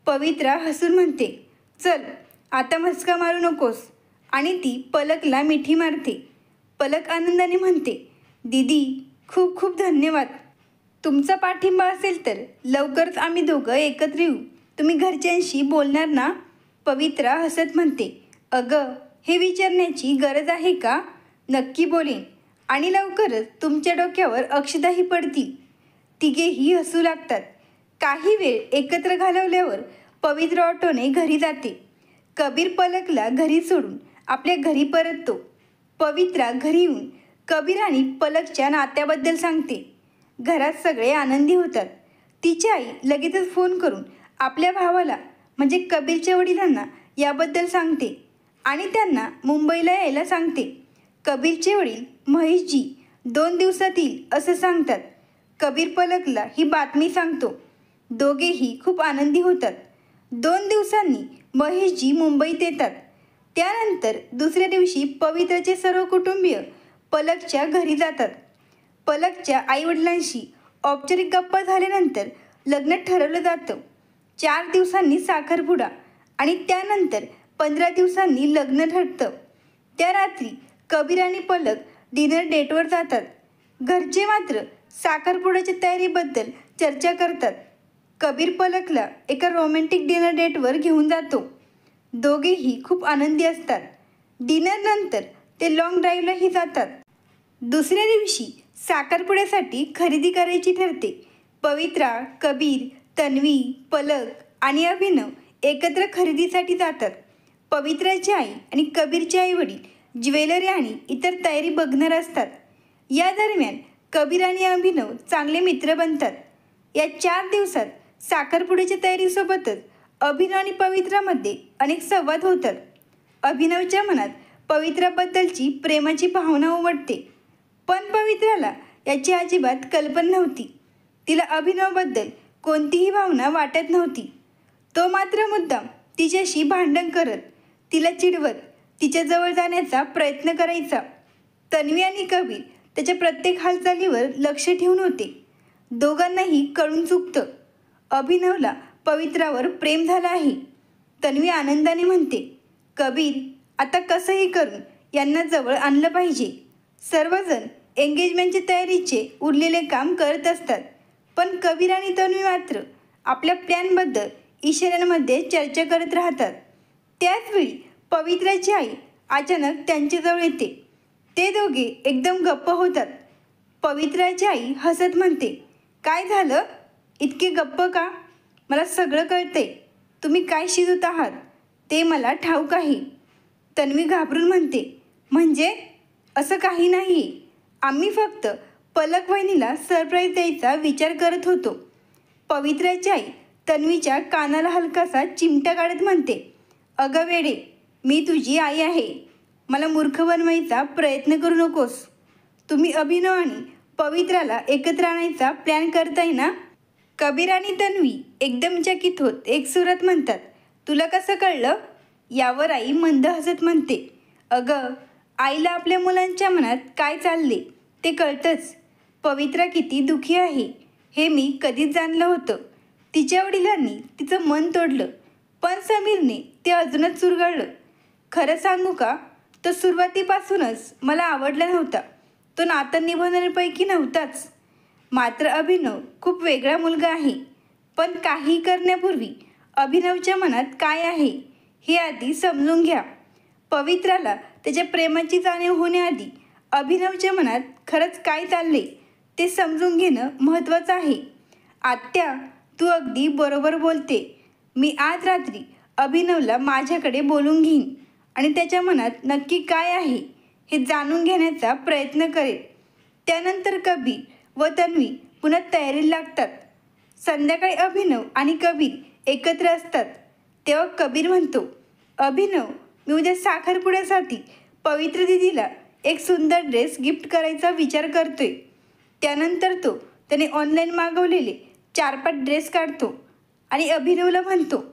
पवित्रा हसून म्हणते, चल आता मस्का मारू नकोस. आणि ती पलकला मिठी मारते. पलक आनंदाने म्हणते, दीदी, खूप खूप धन्यवाद. तुमचा पाठिंबा असेल तर लवकरच आम्ही दोघं एकत्र येऊ. तुम्ही घरच्यांशी बोलणार ना? पवित्रा हसत म्हणते. अगं, हे विचारण्याची गरज आहे का? नक्की बोलेन. आणि लवकरच तुमच्या डोक्यावर अक्षताही पडतील. तिघेही हसू लागतात. काही वेळ एकत्र घालवल्यावर पवित्र ऑटोने घरी जाते. कबीर पलकला घरी सोडून आपल्या घरी परततो. पवित्रा घरी येऊन कबीर आणि पलकच्या नात्याबद्दल सांगते. घरात सगळे आनंदी होतात. तिची आई लगेचच फोन करून आपल्या भावाला म्हणजे कबीरच्या वडिलांना याबद्दल सांगते आणि त्यांना मुंबईला यायला सांगते. कबीरचे वडील महेशजी 2 दिवसात येईल असं सांगतात. कबीर पलकला ही बातमी सांगतो. दोघेही खूप आनंदी होतात. 2 दिवसांनी महेशजी मुंबईत येतात. त्यानंतर दुसऱ्या दिवशी पवित्रचे सर्व कुटुंबीय पलकच्या घरी जातात. पलकच्या आईवडिलांशी औपचारिक गप्पा झाल्यानंतर लग्न ठरवलं जातं. 4 दिवसांनी साखरपुडा आणि त्यानंतर 15 दिवसांनी लग्न ठरतं. त्या रात्री कबीर आणि पलक डिनर डेटवर जातात. घरचे मात्र साखरपुड्याच्या तयारीबद्दल चर्चा करतात. कबीर पलकला एका रोमॅन्टिक डिनर डेटवर घेऊन जातो. दोघेही खूप आनंदी असतात. डिनरनंतर ते लाँग ड्राईव्हलाही जातात. दुसऱ्या दिवशी साखरपुड्यासाठी खरेदी करायची ठरते. पवित्रा, कबीर, तन्वी, पलक आणि अभिनव एकत्र खरेदीसाठी जातात. पवित्राची आई आणि कबीरचे आईवडील ज्वेलरी आणि इतर तयारी बघणार असतात. या दरम्यान कबीर आणि अभिनव चांगले मित्र बनतात. या 4 दिवसात साखरपुड्याच्या तयारीसोबतच अभिनव आणि पवित्रामध्ये अनेक संवाद होतात. अभिनवच्या मनात पवित्राबद्दलची प्रेमाची भावना उमटते. पण पवित्राला याची अजिबात कल्पना नव्हती. तिला अभिनवबद्दल कोणतीही भावना वाटत नव्हती. तो मात्र मुद्दाम तिच्याशी भांडण करत, तिला चिडवत तिच्याजवळ जाण्याचा प्रयत्न करायचा. तन्वी आणि कबीर त्याच्या प्रत्येक हालचालीवर लक्ष ठेवून होते. दोघांनाही कळून चुकतं. अभिनवला पवित्रावर प्रेम झालं आहे. तन्वी आनंदाने म्हणते. कबीर, आता कसंही करून यांना जवळ आणलं पाहिजे. सर्वजण एंगेजमेंटच्या तयारीचे उरलेले काम करत असतात. पण कबीर आणि तन्वी मात्र आपल्या प्लॅनबद्दल इशाऱ्यांमध्ये चर्चा करत राहतात. त्याचवेळी पवित्राची आई अचानक त्यांच्याजवळ येते. ते दोघे एकदम गप्प होतात. पवित्राची आई हसत म्हणते. काय झालं? इतके गप्प का? मला सगळं कळतंय. तुम्ही काय शिजवत आहात ते मला ठाऊक आहे. तन्वी घाबरून म्हणते. म्हणजे? असं काही नाही. आम्ही फक्त पलक वहिनीला सरप्राईज द्यायचा विचार करत होतो. पवित्राची आई तन्वीच्या कानाला हलकासा चिमटा काढत म्हणते. अगं वेडे, मी तुझी आई आहे. मला मूर्ख बनवायचा प्रयत्न करू नकोस. तुम्ही अभिनव आणि पवित्राला एकत्र आणायचा प्लॅन करताय ना? कबीर आणि तन्वी एकदम चकित होत एकसुरात म्हणतात. तुला कसं कळलं? यावर आई मंद हसत म्हणते. अगं, आईला आपल्या मुलांच्या मनात काय चालले ते कळतंच. पवित्रा किती दुःखी आहे हे मी कधीच जाणलं होतं. तिच्या वडिलांनी तिचं मन तोडलं, पण समीरने ते अजूनच चुरगळलं. खरं सांगू का, तो सुरुवातीपासूनच मला आवडला नव्हता. तो नातं निभावणाऱ्यांपैकी नव्हताच. मात्र अभिनव खूप वेगळा मुलगा आहे. पण काही करण्यापूर्वी अभिनवच्या मनात काय आहे हे आधी समजून घ्या. पवित्राला त्याच्या प्रेमाची जाणीव होण्याआधी अभिनवच्या मनात खरंच काय चालले ते समजून घेणं महत्त्वाचं आहे. आत्या, तू अगदी बरोबर बोलते. मी आज रात्री अभिनवला माझ्याकडे बोलून घेईन आणि त्याच्या मनात नक्की काय आहे हे जाणून घेण्याचा प्रयत्न करेन. त्यानंतर कबीर व तन्वी पुन्हा तयारीला लागतात. संध्याकाळी अभिनव आणि कबीर एकत्र असतात. तेव्हा कबीर म्हणतो. अभिनव, मी उद्या साखरपुड्यासाठी पवित्र दिदीला एक सुंदर ड्रेस गिफ्ट करायचा विचार करतोय. त्यानंतर तो त्याने ऑनलाईन मागवलेले 4-5 ड्रेस काढतो आणि अभिनवला म्हणतो.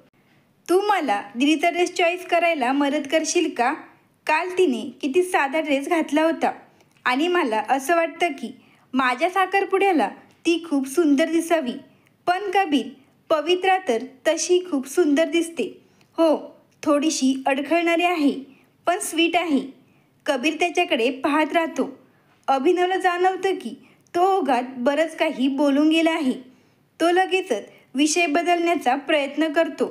तू मला दिदीचा ड्रेस चॉईस करायला मदत करशील का? काल तिने किती साधा ड्रेस घातला होता आणि मला असं वाटतं की माझ्या साखरपुड्याला ती खूप सुंदर दिसावी. पण कबीर, पवित्रा तर तशी खूप सुंदर दिसते. हो, थोडीशी अडखळणारी आहे, पण स्वीट आहे. कबीर त्याच्याकडे पाहत राहतो. अभिनवला जाणवतं की तो ओघात बरंच काही बोलून गेला आहे. तो लगेचच विषय बदलण्याचा प्रयत्न करतो,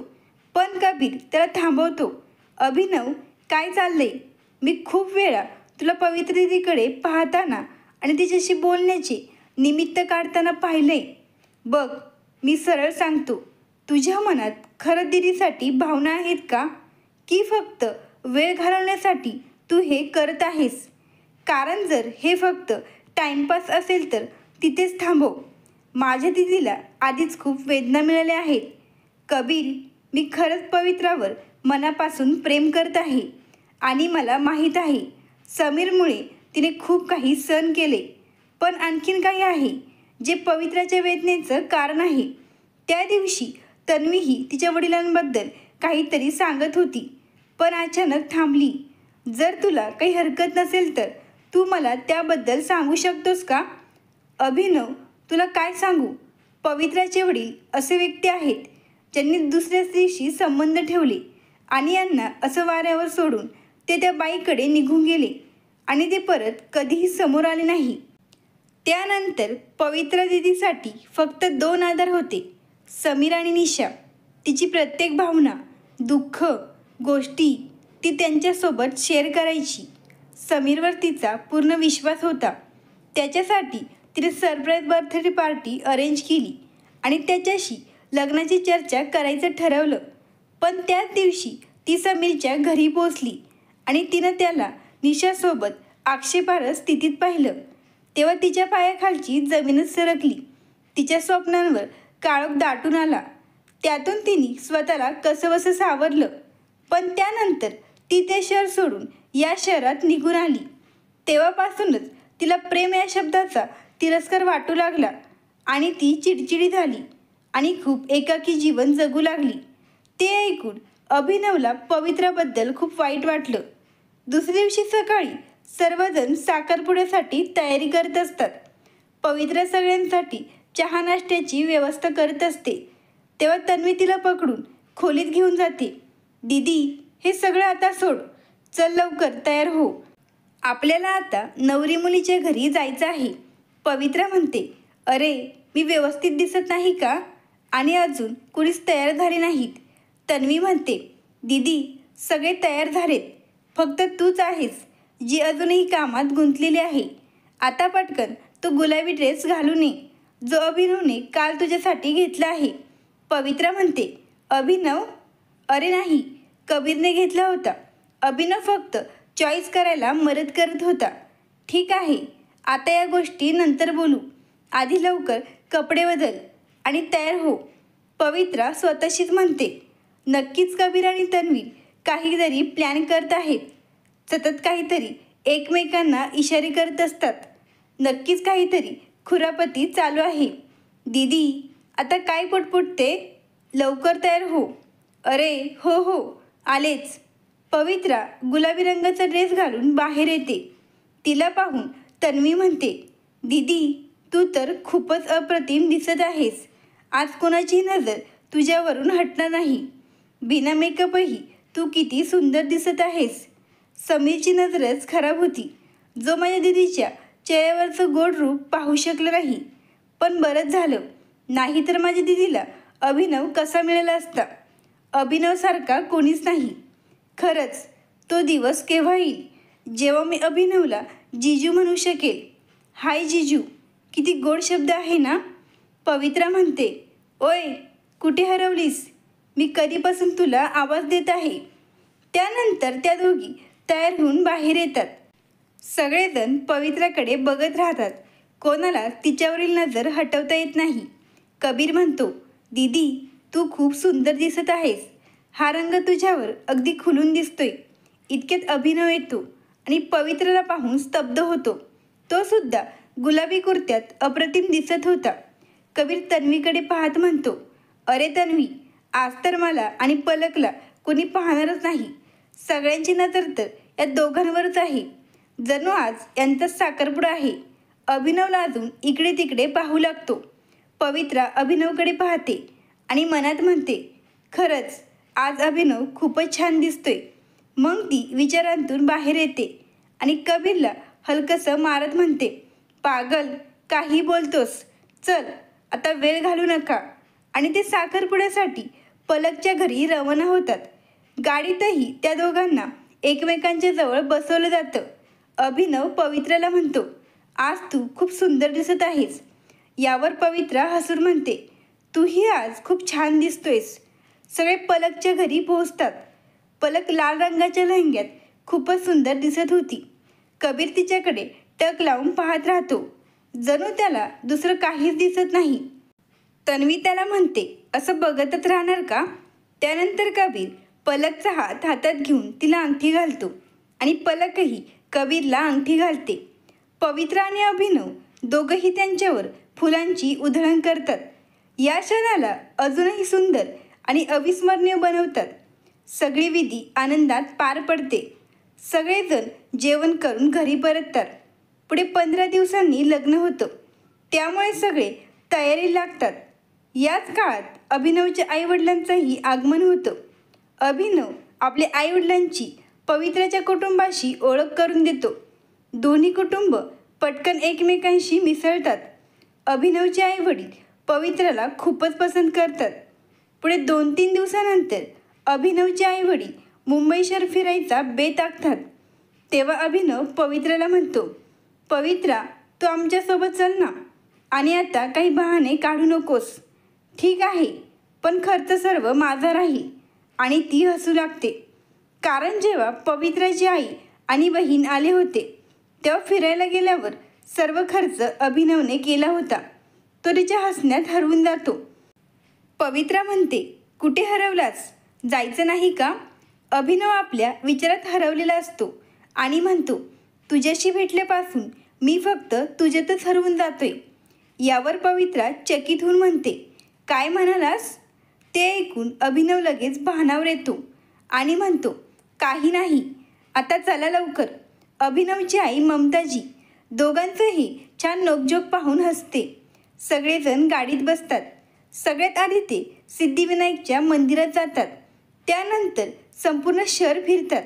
पण कबीर त्याला थांबवतो. अभिनव, काय चाललंय? मी खूप वेळा तुला पवित्र दीदीकडे पाहताना आणि तिच्याशी बोलण्याचे निमित्त काढताना पाहिलंय. बघ, मी सरळ सांगतो, तुझ्या मनात खरं दीदीसाठी भावना आहेत का, की फक्त वेळ घालवण्यासाठी तू हे करत आहेस? कारण जर हे फक्त टाइमपास असेल तर तिथेच थांबव. माझ्या दीदीला आधीच खूप वेदना मिळाल्या आहेत. कबीर, मी खरंच पवित्रावर मनापासून प्रेम करत आहे आणि मला माहीत आहे समीरमुळे तिने खूप काही सहन केले, पण आणखीन काही आहे जे पवित्राच्या वेदनेचं कारण आहे. त्या दिवशी तन्वीही तिच्या वडिलांबद्दल काहीतरी सांगत होती, पण अचानक थांबली. जर तुला काही हरकत नसेल तर तू मला त्याबद्दल सांगू शकतोस का? अभिनव, तुला काय सांगू, पवित्राचे वडील असे व्यक्ती आहेत ज्यांनी दुसऱ्या स्त्रीशी संबंध ठेवले आणि यांना असं वाऱ्यावर सोडून ते त्या बाईकडे निघून गेले आणि ते परत कधीही समोर आले नाही. त्यानंतर पवित्रा दीदीसाठी फक्त 2 आधार होते, समीर आणि निशा. तिची प्रत्येक भावना, दुःख, गोष्टी ती त्यांच्यासोबत शेअर करायची. समीरवर तिचा पूर्ण विश्वास होता. त्याच्यासाठी तिने सरप्राईज बर्थडे पार्टी अरेंज केली आणि त्याच्याशी लग्नाची चर्चा करायचं ठरवलं. पण त्याच दिवशी ती समीरच्या घरी पोचली आणि तिनं त्याला निशासोबत आक्षेपार्ह स्थितीत पाहिलं. तेव्हा तिच्या पायाखालची जमीनच सरकली. तिच्या स्वप्नांवर काळोख दाटून आला. त्यातून तिने स्वतःला कसंबसं सावरलं. पण त्यानंतर ती ते शहर सोडून या शहरात निघून आली. तेव्हापासूनच तिला प्रेम या शब्दाचा तिरस्कार वाटू लागला आणि ती चिडचिडी झाली आणि खूप एकाकी जीवन जगू लागली. ते ऐकून अभिनवला पवित्राबद्दल खूप वाईट वाटलं. दुसऱ्या दिवशी सकाळी सर्वजण साखरपुड्यासाठी तयारी करत असतात. पवित्रा सगळ्यांसाठी चहा नाश्त्याची व्यवस्था करत असते. तेव्हा तन्वी तिला पकडून खोलीत घेऊन जाते. दीदी, हे सगळं आता सोड, चल लवकर तयार हो, आपल्याला आता नवरी मुलीच्या घरी जायचं आहे. पवित्रा म्हणते, अरे मी व्यवस्थित दिसत नाही का? आणि अजून कुणीच तयार झाले नाहीत. तन्वी म्हणते, दीदी सगळे तयार झालेत, फक्त तूच आहेस जी अजूनही कामात गुंतलेली आहे. आता पटकन तो गुलाबी ड्रेस घालून ये जो अभिनवने काल तुझ्यासाठी घेतला आहे. पवित्रा म्हणते, अभिनव? अरे नाही, कबीरने घेतला होता. अभिनव फक्त चॉईस करायला मदत करत होता. ठीक आहे, आता या गोष्टी नंतर बोलू, आधी लवकर कपडे बदल आणि तयार हो. पवित्रा स्वतःशीच म्हणते, नक्कीच कबीर आणि तन्वी काहीतरी प्लॅन करत आहेत. सतत काहीतरी एकमेकांना इशारे करत असतात. नक्कीच काहीतरी खुरापती चालू आहे. दीदी, आता काय पुटपुटते, लवकर तयार हो. अरे हो हो, आलेच. पवित्रा गुलाबी रंगाचा ड्रेस घालून बाहेर येते. तिला पाहून तन्वी म्हणते, दीदी तू तर खूपच अप्रतिम दिसत आहेस. आज कोणाची नजर तुझ्यावरून हटणार नाही. बिना मेकअपही तू किती सुंदर दिसत आहेस. समीरची नजरच खराब होती, जो माझ्या दीदीच्या चेहऱ्यावरचं गोड रूप पाहू शकलं नाही. पण बरंच झालं, नाहीतर माझ्या दीदीला अभिनव कसा मिळाला असता. अभिनवसारखा कोणीच नाही. खरंच तो दिवस केव्हा येईल जेव्हा मी अभिनवला जिजू म्हणू शकेल. हाय जिजू, किती गोड शब्द आहे ना. पवित्रा म्हणते, ओय कुठे हरवलीस, मी कधीपासून तुला आवाज देत आहे. त्यानंतर त्या दोघी तयार होऊन बाहेर येतात. सगळेजण पवित्राकडे बघत राहतात. कोणाला तिच्यावरील नजर हटवता येत नाही. कबीर म्हणतो, दीदी तू खूप सुंदर दिसत आहेस. हा रंग तुझ्यावर अगदी खुलून दिसतोय. इतक्यात अभिनव येतो आणि पवित्राला पाहून स्तब्ध होतो. तो सुद्धा गुलाबी कुर्त्यात अप्रतिम दिसत होता. कबीर तन्वीकडे पाहत म्हणतो, अरे तन्वी, आज तर मला आणि पलकला कोणी पाहणारच नाही. सगळ्यांची नजर तर या दोघांवरच आहे. जणू आज यांचाच साखरपुडा आहे. अभिनवला अजून इकडे तिकडे पाहू लागतो. पवित्रा अभिनवकडे पाहते आणि मनात म्हणते, खरंच आज अभिनव खूपच छान दिसतोय. मग ती विचारांतून बाहेर येते आणि कबीरला हलकसं मारत म्हणते, पागल, काही बोलतोस? चल, आता वेळ घालू नका. आणि ते साखरपुड्यासाठी पलकच्या घरी रवाना होतात. गाडीतही त्या दोघांना एकमेकांच्या जवळ बसवलं जातं. अभिनव पवित्राला म्हणतो, आज तू खूप सुंदर दिसत आहेस. यावर पवित्रा हसून म्हणते, तूही आज खूप छान दिसतोयस. सगळे पलकच्या घरी पोहोचतात. पलक लाल रंगाच्या लेहंग्यात खूपच सुंदर दिसत होती. कबीर तिच्याकडे टक लावून पाहत राहतो, जणू त्याला दुसरं काहीच दिसत नाही. तन्वी त्याला म्हणते, असं बघतच राहणार का? त्यानंतर कबीर पलकचा हात हातात घेऊन तिला अंगठी घालतो आणि पलकही कबीरला अंगठी घालते. पवित्रा आणि अभिनव दोघंही त्यांच्यावर फुलांची उधळण करतात. या क्षणाला अजूनही सुंदर आणि अविस्मरणीय बनवतात. सगळी विधी आनंदात पार पडते. सगळेजण जेवण करून घरी परततात. पुढे 15 दिवसांनी लग्न होतं, त्यामुळे सगळे तयारी लागतात. याच काळात अभिनवच्या आईवडिलांचंही आगमन होतं. अभिनव आपल्या आईवडिलांची पवित्राच्या कुटुंबाशी ओळख करून देतो. दोन्ही कुटुंब पटकन एकमेकांशी मिसळतात. अभिनवचे आईवडील पवित्राला खूपच पसंत करतात. पुढे 2-3 दिवसानंतर अभिनवचे आईवडील मुंबई शहर फिरायचा बेत आखतात. तेव्हा अभिनव पवित्राला म्हणतो, पवित्रा, तू आमच्यासोबत चल ना. आणि आता काही बहाणे काढू नकोस. ठीक आहे, पण खर्च सर्व माझा राहील. आणि ती हसू लागते, कारण जेव्हा पवित्राची आई आणि बहीण आले होते तेव्हा फिरायला गेल्यावर सर्व खर्च अभिनवने केला होता. तो तिच्या हसण्यात हरवून जातो. पवित्रा म्हणते, कुठे हरवलास? जायचं नाही का? अभिनव आपल्या विचारात हरवलेला असतो आणि म्हणतो, तुझ्याशी भेटल्यापासून मी फक्त तुझ्यातच हरवून जातोय. यावर पवित्रा चकित होऊन म्हणते, काय म्हणालास? ते ऐकून अभिनव लगेच भानावर येतो आणि म्हणतो, काही नाही, आता चला लवकर. अभिनवची आई ममताजी दोघांचंही छान नोकझोक पाहून हसते. सगळेजण गाडीत बसतात. सगळ्यात आधी ते सिद्धिविनायकच्या मंदिरात जातात. त्यानंतर संपूर्ण शहर फिरतात.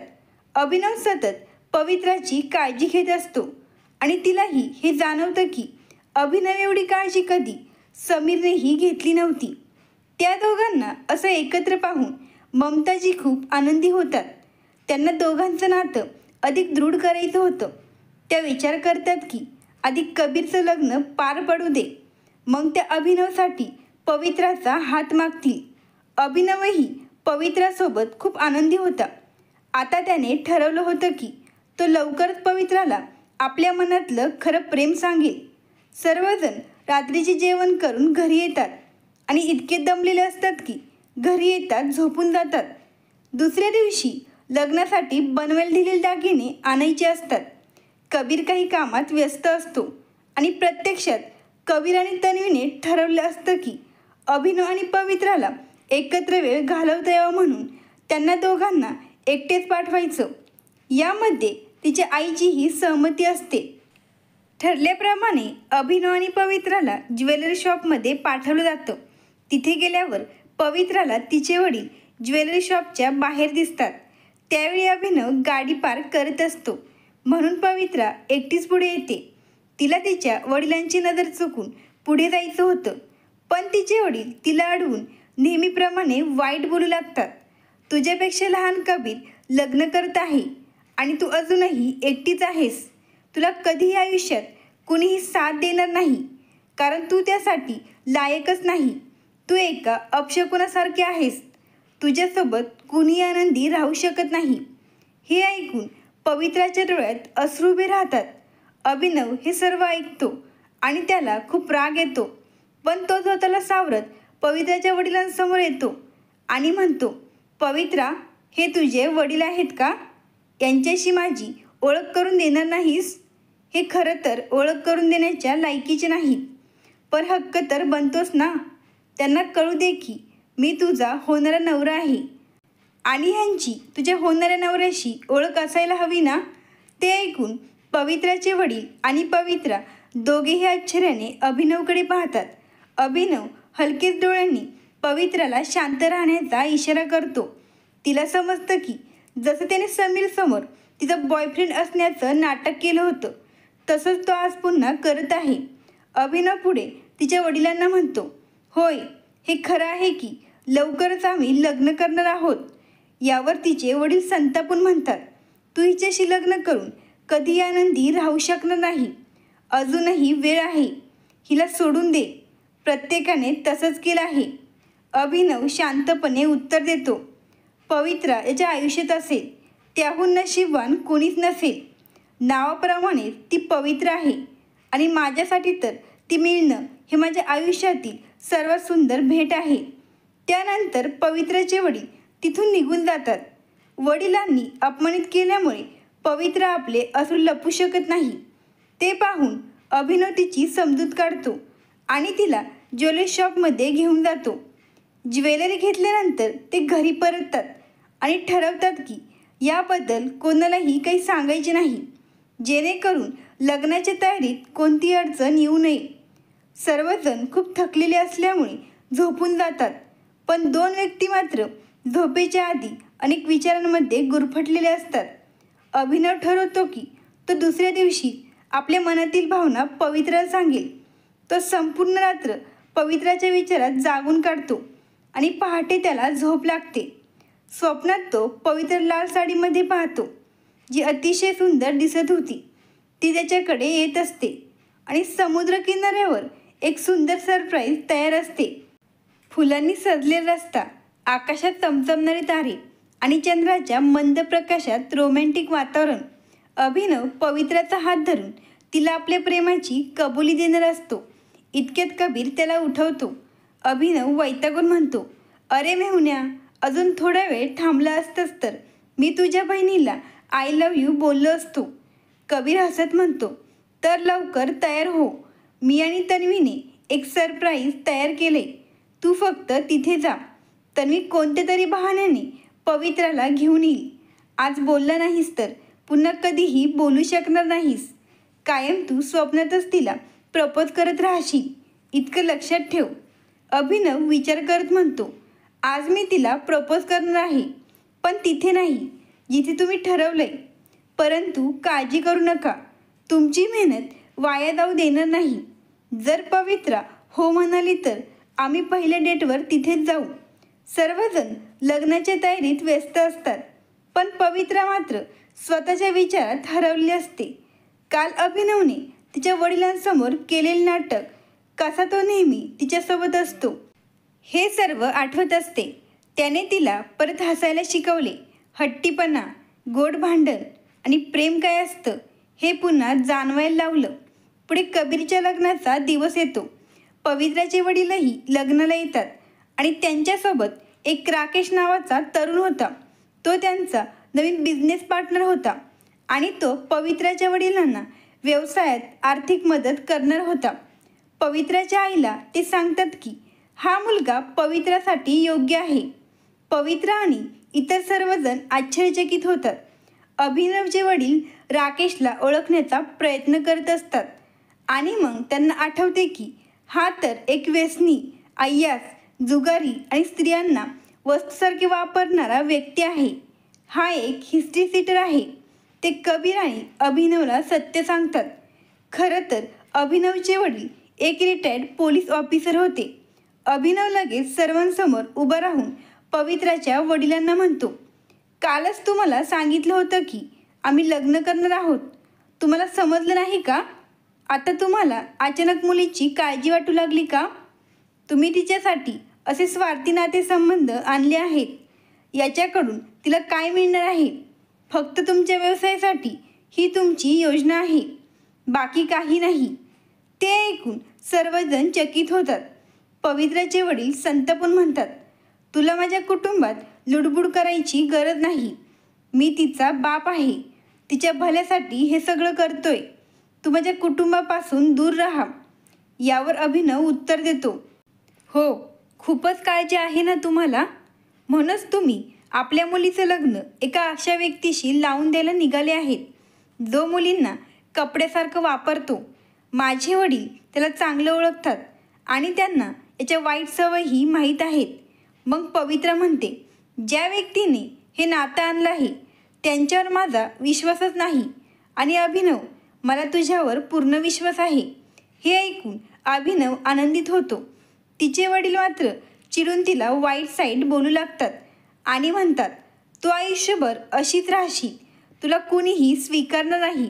अभिनव सतत पवित्राची काळजी घेत असतो आणि तिलाही हे जाणवतं की अभिनव एवढी काळजी कधी समीरनेही घेतली नव्हती. त्या दोघांना असं एकत्र पाहून ममताजी खूप आनंदी होतात. त्यांना दोघांचं नातं अधिक दृढ करायचं होतं. त्या विचार करतात की आधी कबीरचं लग्न पार पडू दे, मग त्या अभिनवसाठी पवित्राचा हात मागतील. अभिनवही पवित्रासोबत खूप आनंदी होता. आता त्याने ठरवलं होतं की तो लवकरच पवित्राला आपल्या मनातलं खरं प्रेम सांगेल. सर्वजण रात्रीचे जेवण करून घरी येतात आणि इतके दमलेले असतात की घरी येतात झोपून जातात. दुसऱ्या दिवशी लग्नासाठी बनवायला दिलेले दागिने आणायचे असतात. कबीर काही कामात व्यस्त असतो आणि प्रत्यक्षात कबीर आणि तन्वीने ठरवलं असतं की अभिनव आणि पवित्राला एकत्र वेळ घालवता यावा म्हणून त्यांना दोघांना एकटेच पाठवायचं. यामध्ये तिच्या आईचीही सहमती असते. ठरल्याप्रमाणे अभिनव आणि पवित्राला ज्वेलरी शॉपमध्ये पाठवलं जातं. तिथे गेल्यावर पवित्राला तिचे वडील ज्वेलरी शॉपच्या बाहेर दिसतात. त्यावेळी अभिनव गाडी पार्क करत असतो, म्हणून पवित्रा एकटीच पुढे येते. तिला तिच्या वडिलांची नजर चुकून पुढे जायचं होतं, पण तिचे वडील तिला अडवून नेहमीप्रमाणे वाईट बोलू लागतात. तुझ्यापेक्षा लहान कबीर लग्न करत आहे आणि तू अजूनही एकटीच आहेस. तुला कधीही आयुष्यात कुणीही साथ देणार नाही, कारण तू त्यासाठी लायकच नाही. तू एका अपशकुनासारखे आहेस. तुझ्यासोबत कुणीही आनंदी राहू शकत नाही. हे ऐकून पवित्राच्या डोळ्यात अश्रू उभे राहतात. अभिनव हे सर्व ऐकतो आणि त्याला खूप राग येतो, पण तो स्वतःला सावरत पवित्राच्या वडिलांसमोर येतो आणि म्हणतो, पवित्रा, हे तुझे वडील आहेत का? यांच्याशी माझी ओळख करून देणार नाहीस? हे खरं तर ओळख करून देण्याच्या लायकीचे नाहीत, पण हक्क तर बनतोस ना. त्यांना कळू दे की मी तुझा होणारा नवरा आहे आणि ह्यांची तुझ्या होणाऱ्या नवऱ्याशी ओळख असायला हवी ना. ते ऐकून पवित्राचे वडील आणि पवित्रा दोघेही आश्चर्याने अभिनवकडे पाहतात. अभिनव हलकेच डोळ्यांनी पवित्राला शांत राहण्याचा इशारा करतो. तिला समजतं की जसं त्याने समीरसमोर तिचा बॉयफ्रेंड असण्याचं नाटक केलं होतं, तसंच तो आज पुन्हा करत आहे. अभिनव पुढे तिच्या वडिलांना म्हणतो, होय, हे खरं आहे की लवकरच आम्ही लग्न करणार आहोत. यावर तिचे वडील संतापून म्हणतात, तू हिच्याशी लग्न करून कधी आनंदी राहू शकणार नाही. अजूनही वेळ आहे. हिला सोडून दे. प्रत्येकाने तसंच केलं आहे. अभिनव शांतपणे उत्तर देतो, पवित्रा याच्या आयुष्यात असेल त्याहून नशीबवान कोणीच नसेल. नावाप्रमाणे ती पवित्र आहे आणि माझ्यासाठी तर ती मिळणं हे माझ्या आयुष्यातील सर्वात सुंदर भेट आहे. त्यानंतर पवित्राचे वडील तिथून निघून जातात. वडिलांनी अपमानित केल्यामुळे पवित्रा आपले अश्रू लपवू शकत नाही. ते पाहून अभिनव तिची समजूत काढतो आणि तिला ज्वेलरी शॉपमध्ये घेऊन जातो. ज्वेलरी घेतल्यानंतर ते घरी परततात आणि ठरवतात की याबद्दल कोणालाही काही सांगायचे नाही, जेणेकरून लग्नाच्या तयारीत कोणती अडचण येऊ नये. सर्वजण खूप थकलेले असल्यामुळे झोपून जातात, पण दोन व्यक्ती मात्र झोपेच्या आधी अनेक विचारांमध्ये गुरफटलेले असतात. अभिनव ठरवतो की तो दुसऱ्या दिवशी आपल्या मनातील भावना पवित्राला सांगेल. तो संपूर्ण रात्र पवित्राच्या विचारात जागून काढतो आणि पहाटे त्याला झोप लागते. स्वप्नात तो पवित्र लाल साडीमध्ये पाहतो, जी अतिशय सुंदर दिसत होती. ती त्याच्याकडे येत असते आणि समुद्र किनाऱ्यावर एक सुंदर सरप्राईज तयार असते. फुलांनी सजलेला रस्ता, आकाशात चमचमणारे तारे आणि चंद्राच्या मंद प्रकाशात रोमॅन्टिक वातावरण. अभिनव पवित्राचा हात धरून तिला आपल्या प्रेमाची कबुली देणार असतो. इतक्यात कबीर त्याला उठवतो. अभिनव वैतागून म्हणतो, अरे मेहुण्या, अजून थोडा वेळ थांबला असतंस तर मी तुझ्या बहिणीला आय लव्ह यू बोललो असतो. कबीर हसत म्हणतो, तर लवकर तयार हो. मी आणि तन्वीने एक सरप्राईज तयार केले. तू फक्त तिथे जा. तन्वी कोणत्या तरी बहाण्याने पवित्राला घेऊन येईल. आज बोलला नाहीस तर पुन्हा कधीही बोलू शकणार नाहीस. कायम तू स्वप्नातच तिला प्रपोज करत राहशील, इतकं लक्षात ठेव. अभिनव विचार करत म्हणतो, आज मी तिला प्रपोज करणार आहे, पण तिथे नाही जिथे तुम्ही ठरवलंय. परंतु काळजी करू नका, तुमची मेहनत वाया जाऊ देणार नाही. जर पवित्रा हो म्हणाली तर आम्ही पहिल्या डेटवर तिथेच जाऊ. सर्वजण लग्नाच्या तयारीत व्यस्त असतात, पण पवित्रा मात्र स्वतःच्या विचारात हरवली असते. काल अभिनवने तिच्या वडिलांसमोर केलेले नाटक, कसा तो नेहमी तिच्यासोबत असतो, हे सर्व आठवत असते. त्याने तिला परत हसायला शिकवले. हट्टीपणा, गोड भांडण आणि प्रेम काय असतं हे पुन्हा जाणवायला लावलं. पुढे कबीरच्या लग्नाचा दिवस येतो. पवित्राचे वडीलही लग्नाला येतात आणि त्यांच्यासोबत एक राकेश नावाचा तरुण होता. तो त्यांचा नवीन बिझनेस पार्टनर होता आणि तो पवित्राच्या वडिलांना व्यवसायात आर्थिक मदत करणार होता. पवित्राच्या आईला ते सांगतात की हा मुलगा पवित्रासाठी योग्य आहे. पवित्रा आणि इतर सर्वजण आश्चर्यचकित होतात. अभिनवचे वडील राकेशला ओळखण्याचा प्रयत्न करत असतात आणि मग त्यांना आठवते की हा तर एक व्यसनी, अय्यास, जुगारी आणि स्त्रियांना वस्तूसारखे वापरणारा व्यक्ती आहे. हा एक हिस्ट्री सीटर आहे. ते कबीर आणि अभिनवला सत्य सांगतात. खरं तर अभिनवचे वडील एक रिटायर्ड पोलीस ऑफिसर होते. अभिनव लगेच सर्वांसमोर उभा राहून पवित्राच्या वडिलांना म्हणतो, कालच तुम्हाला सांगितलं होतं की आम्ही लग्न करणार आहोत. तुम्हाला समजलं नाही का? आता तुम्हाला अचानक मुलीची काळजी वाटू लागली का? तुम्ही तिच्यासाठी असे स्वार्थी नातेसंबंध आणले आहेत. याच्याकडून तिला काय मिळणार आहे? फक्त तुमच्या व्यवसायासाठी ही तुमची योजना आहे, बाकी काही नाही. ते ऐकून सर्वजण चकित होतात. पवित्राचे वडील संतापून म्हणतात, तुला माझ्या कुटुंबात लुडबुड करायची गरज नाही. मी तिचा बाप आहे. तिच्या भल्यासाठी हे सगळं करतोय. तू माझ्या कुटुंबापासून दूर राहा. यावर अभिनव उत्तर देतो, हो, खूपच काळजी आहे ना तुम्हाला, म्हणूनच तुम्ही आपल्या मुलीचं लग्न एका अशा व्यक्तीशी लावून द्यायला निघाले आहेत, जो मुलींना कपड्यासारखं वापरतो. माझे वडील त्याला चांगलं ओळखतात आणि त्यांना याच्या वाईट सवयी माहीत आहेत. मग पवित्रा म्हणते, ज्या व्यक्तीने हे नातं आणलं आहे त्यांच्यावर माझा विश्वासच नाही. आणि अभिनव, मला तुझ्यावर पूर्ण विश्वास आहे. हे ऐकून अभिनव आनंदित होतो. तिचे वडील मात्र चिडून तिला वाईट साईड बोलू लागतात आणि म्हणतात, तू आयुष्यभर अशीच राहशील, तुला कुणीही स्वीकारणार नाही,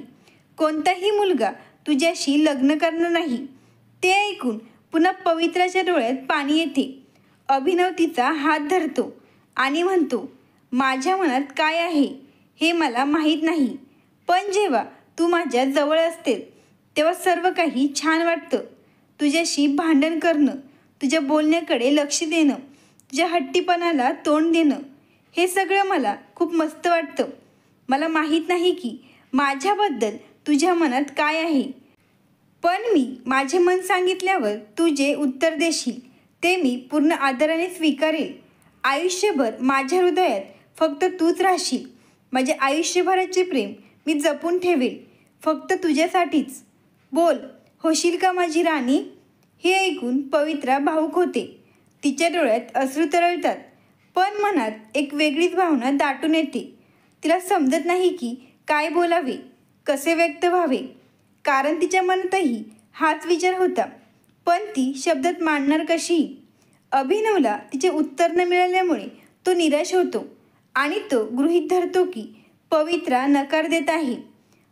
कोणताही मुलगा तुझ्याशी लग्न करणार नाही. ते ऐकून पुन्हा पवित्राच्या डोळ्यात पाणी येते. अभिनव तिचा हात धरतो आणि म्हणतो, माझ्या मनात काय आहे हे मला माहीत नाही, पण जेव्हा तू माझ्या जवळ असते तेव्हा सर्व काही छान वाटतं. तुझ्याशी भांडण करणं, तुझ्या बोलण्याकडे लक्ष देणं, तुझ्या हट्टीपणाला तोंड देणं, हे सगळं मला खूप मस्त वाटतं. मला माहीत नाही की माझ्याबद्दल तुझ्या मनात काय आहे, पण मी माझे मन सांगितल्यावर तू जे उत्तर देशील ते मी पूर्ण आदराने स्वीकारेल. आयुष्यभर माझ्या हृदयात फक्त तूच राहशील. माझे आयुष्यभराचे प्रेम मी जपून ठेवेल, फक्त तुझ्यासाठीच. बोल, होशील का माझी राणी? हे ऐकून पवित्रा भावूक होते. तिच्या डोळ्यात अश्रू तरळतात, पण मनात एक वेगळीच भावना दाटून येते. तिला समजत नाही की काय बोलावे, कसे व्यक्त व्हावे, कारण तिच्या मनातही हाच विचार होता, पण ती शब्दात मांडणार कशी? अभिनवला तिचे उत्तर न मिळाल्यामुळे तो निराश होतो आणि तो गृहीत धरतो की पवित्रा नकार देत आहे,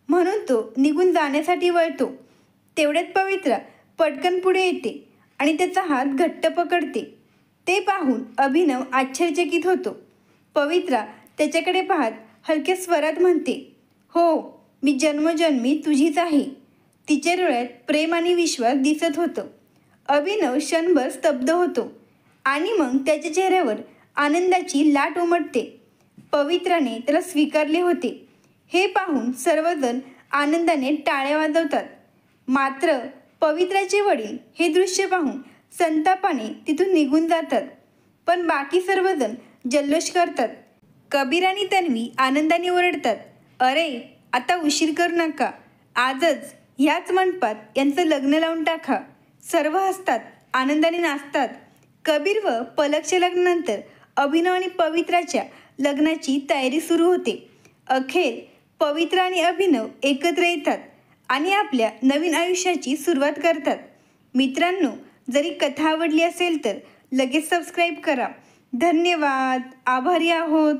म्हणून तो निघून जाण्यासाठी वळतो. तेवढ्यात पवित्रा पटकन पुढे येते आणि त्याचा हात घट्ट पकडते. ते पाहून अभिनव आश्चर्यचकित होतो. पवित्रा त्याच्याकडे पाहत हलक्या स्वरात म्हणते, हो, मी जन्मजन्मी तुझीच आहे. तिच्या डोळ्यात प्रेम आणि विश्वास दिसत होतं. अभिनव क्षणभर स्तब्ध होतो आणि मग त्याच्या चेहऱ्यावर आनंदाची लाट उमटते. पवित्राने त्याला स्वीकारले होते हे पाहून सर्वजण आनंदाने टाळ्या वाजवतात. मात्र पवित्राचे वडील हे दृश्य पाहून संतापाने तिथून निघून जातात, पण बाकी सर्वजण जल्लोष करतात. कबीर आणि तन्वी आनंदाने ओरडतात, अरे आता उशीर करू नका, आजच ह्याच मंडपात यांचं लग्न लावून टाका. सर्व हसतात, आनंदाने नाचतात. कबीर व पलकच्या लग्नानंतर अभिनव आणि पवित्राच्या लग्नाची तयारी सुरू होते. अखेर पवित्रा आणि अभिनव एकत्र येतात आणि आपल्या नवीन आयुष्याची सुरुवात करतात. मित्रांनो, जरी कथा आवडली असेल तर लगेच सबस्क्राईब करा. धन्यवाद. आभारी आहोत.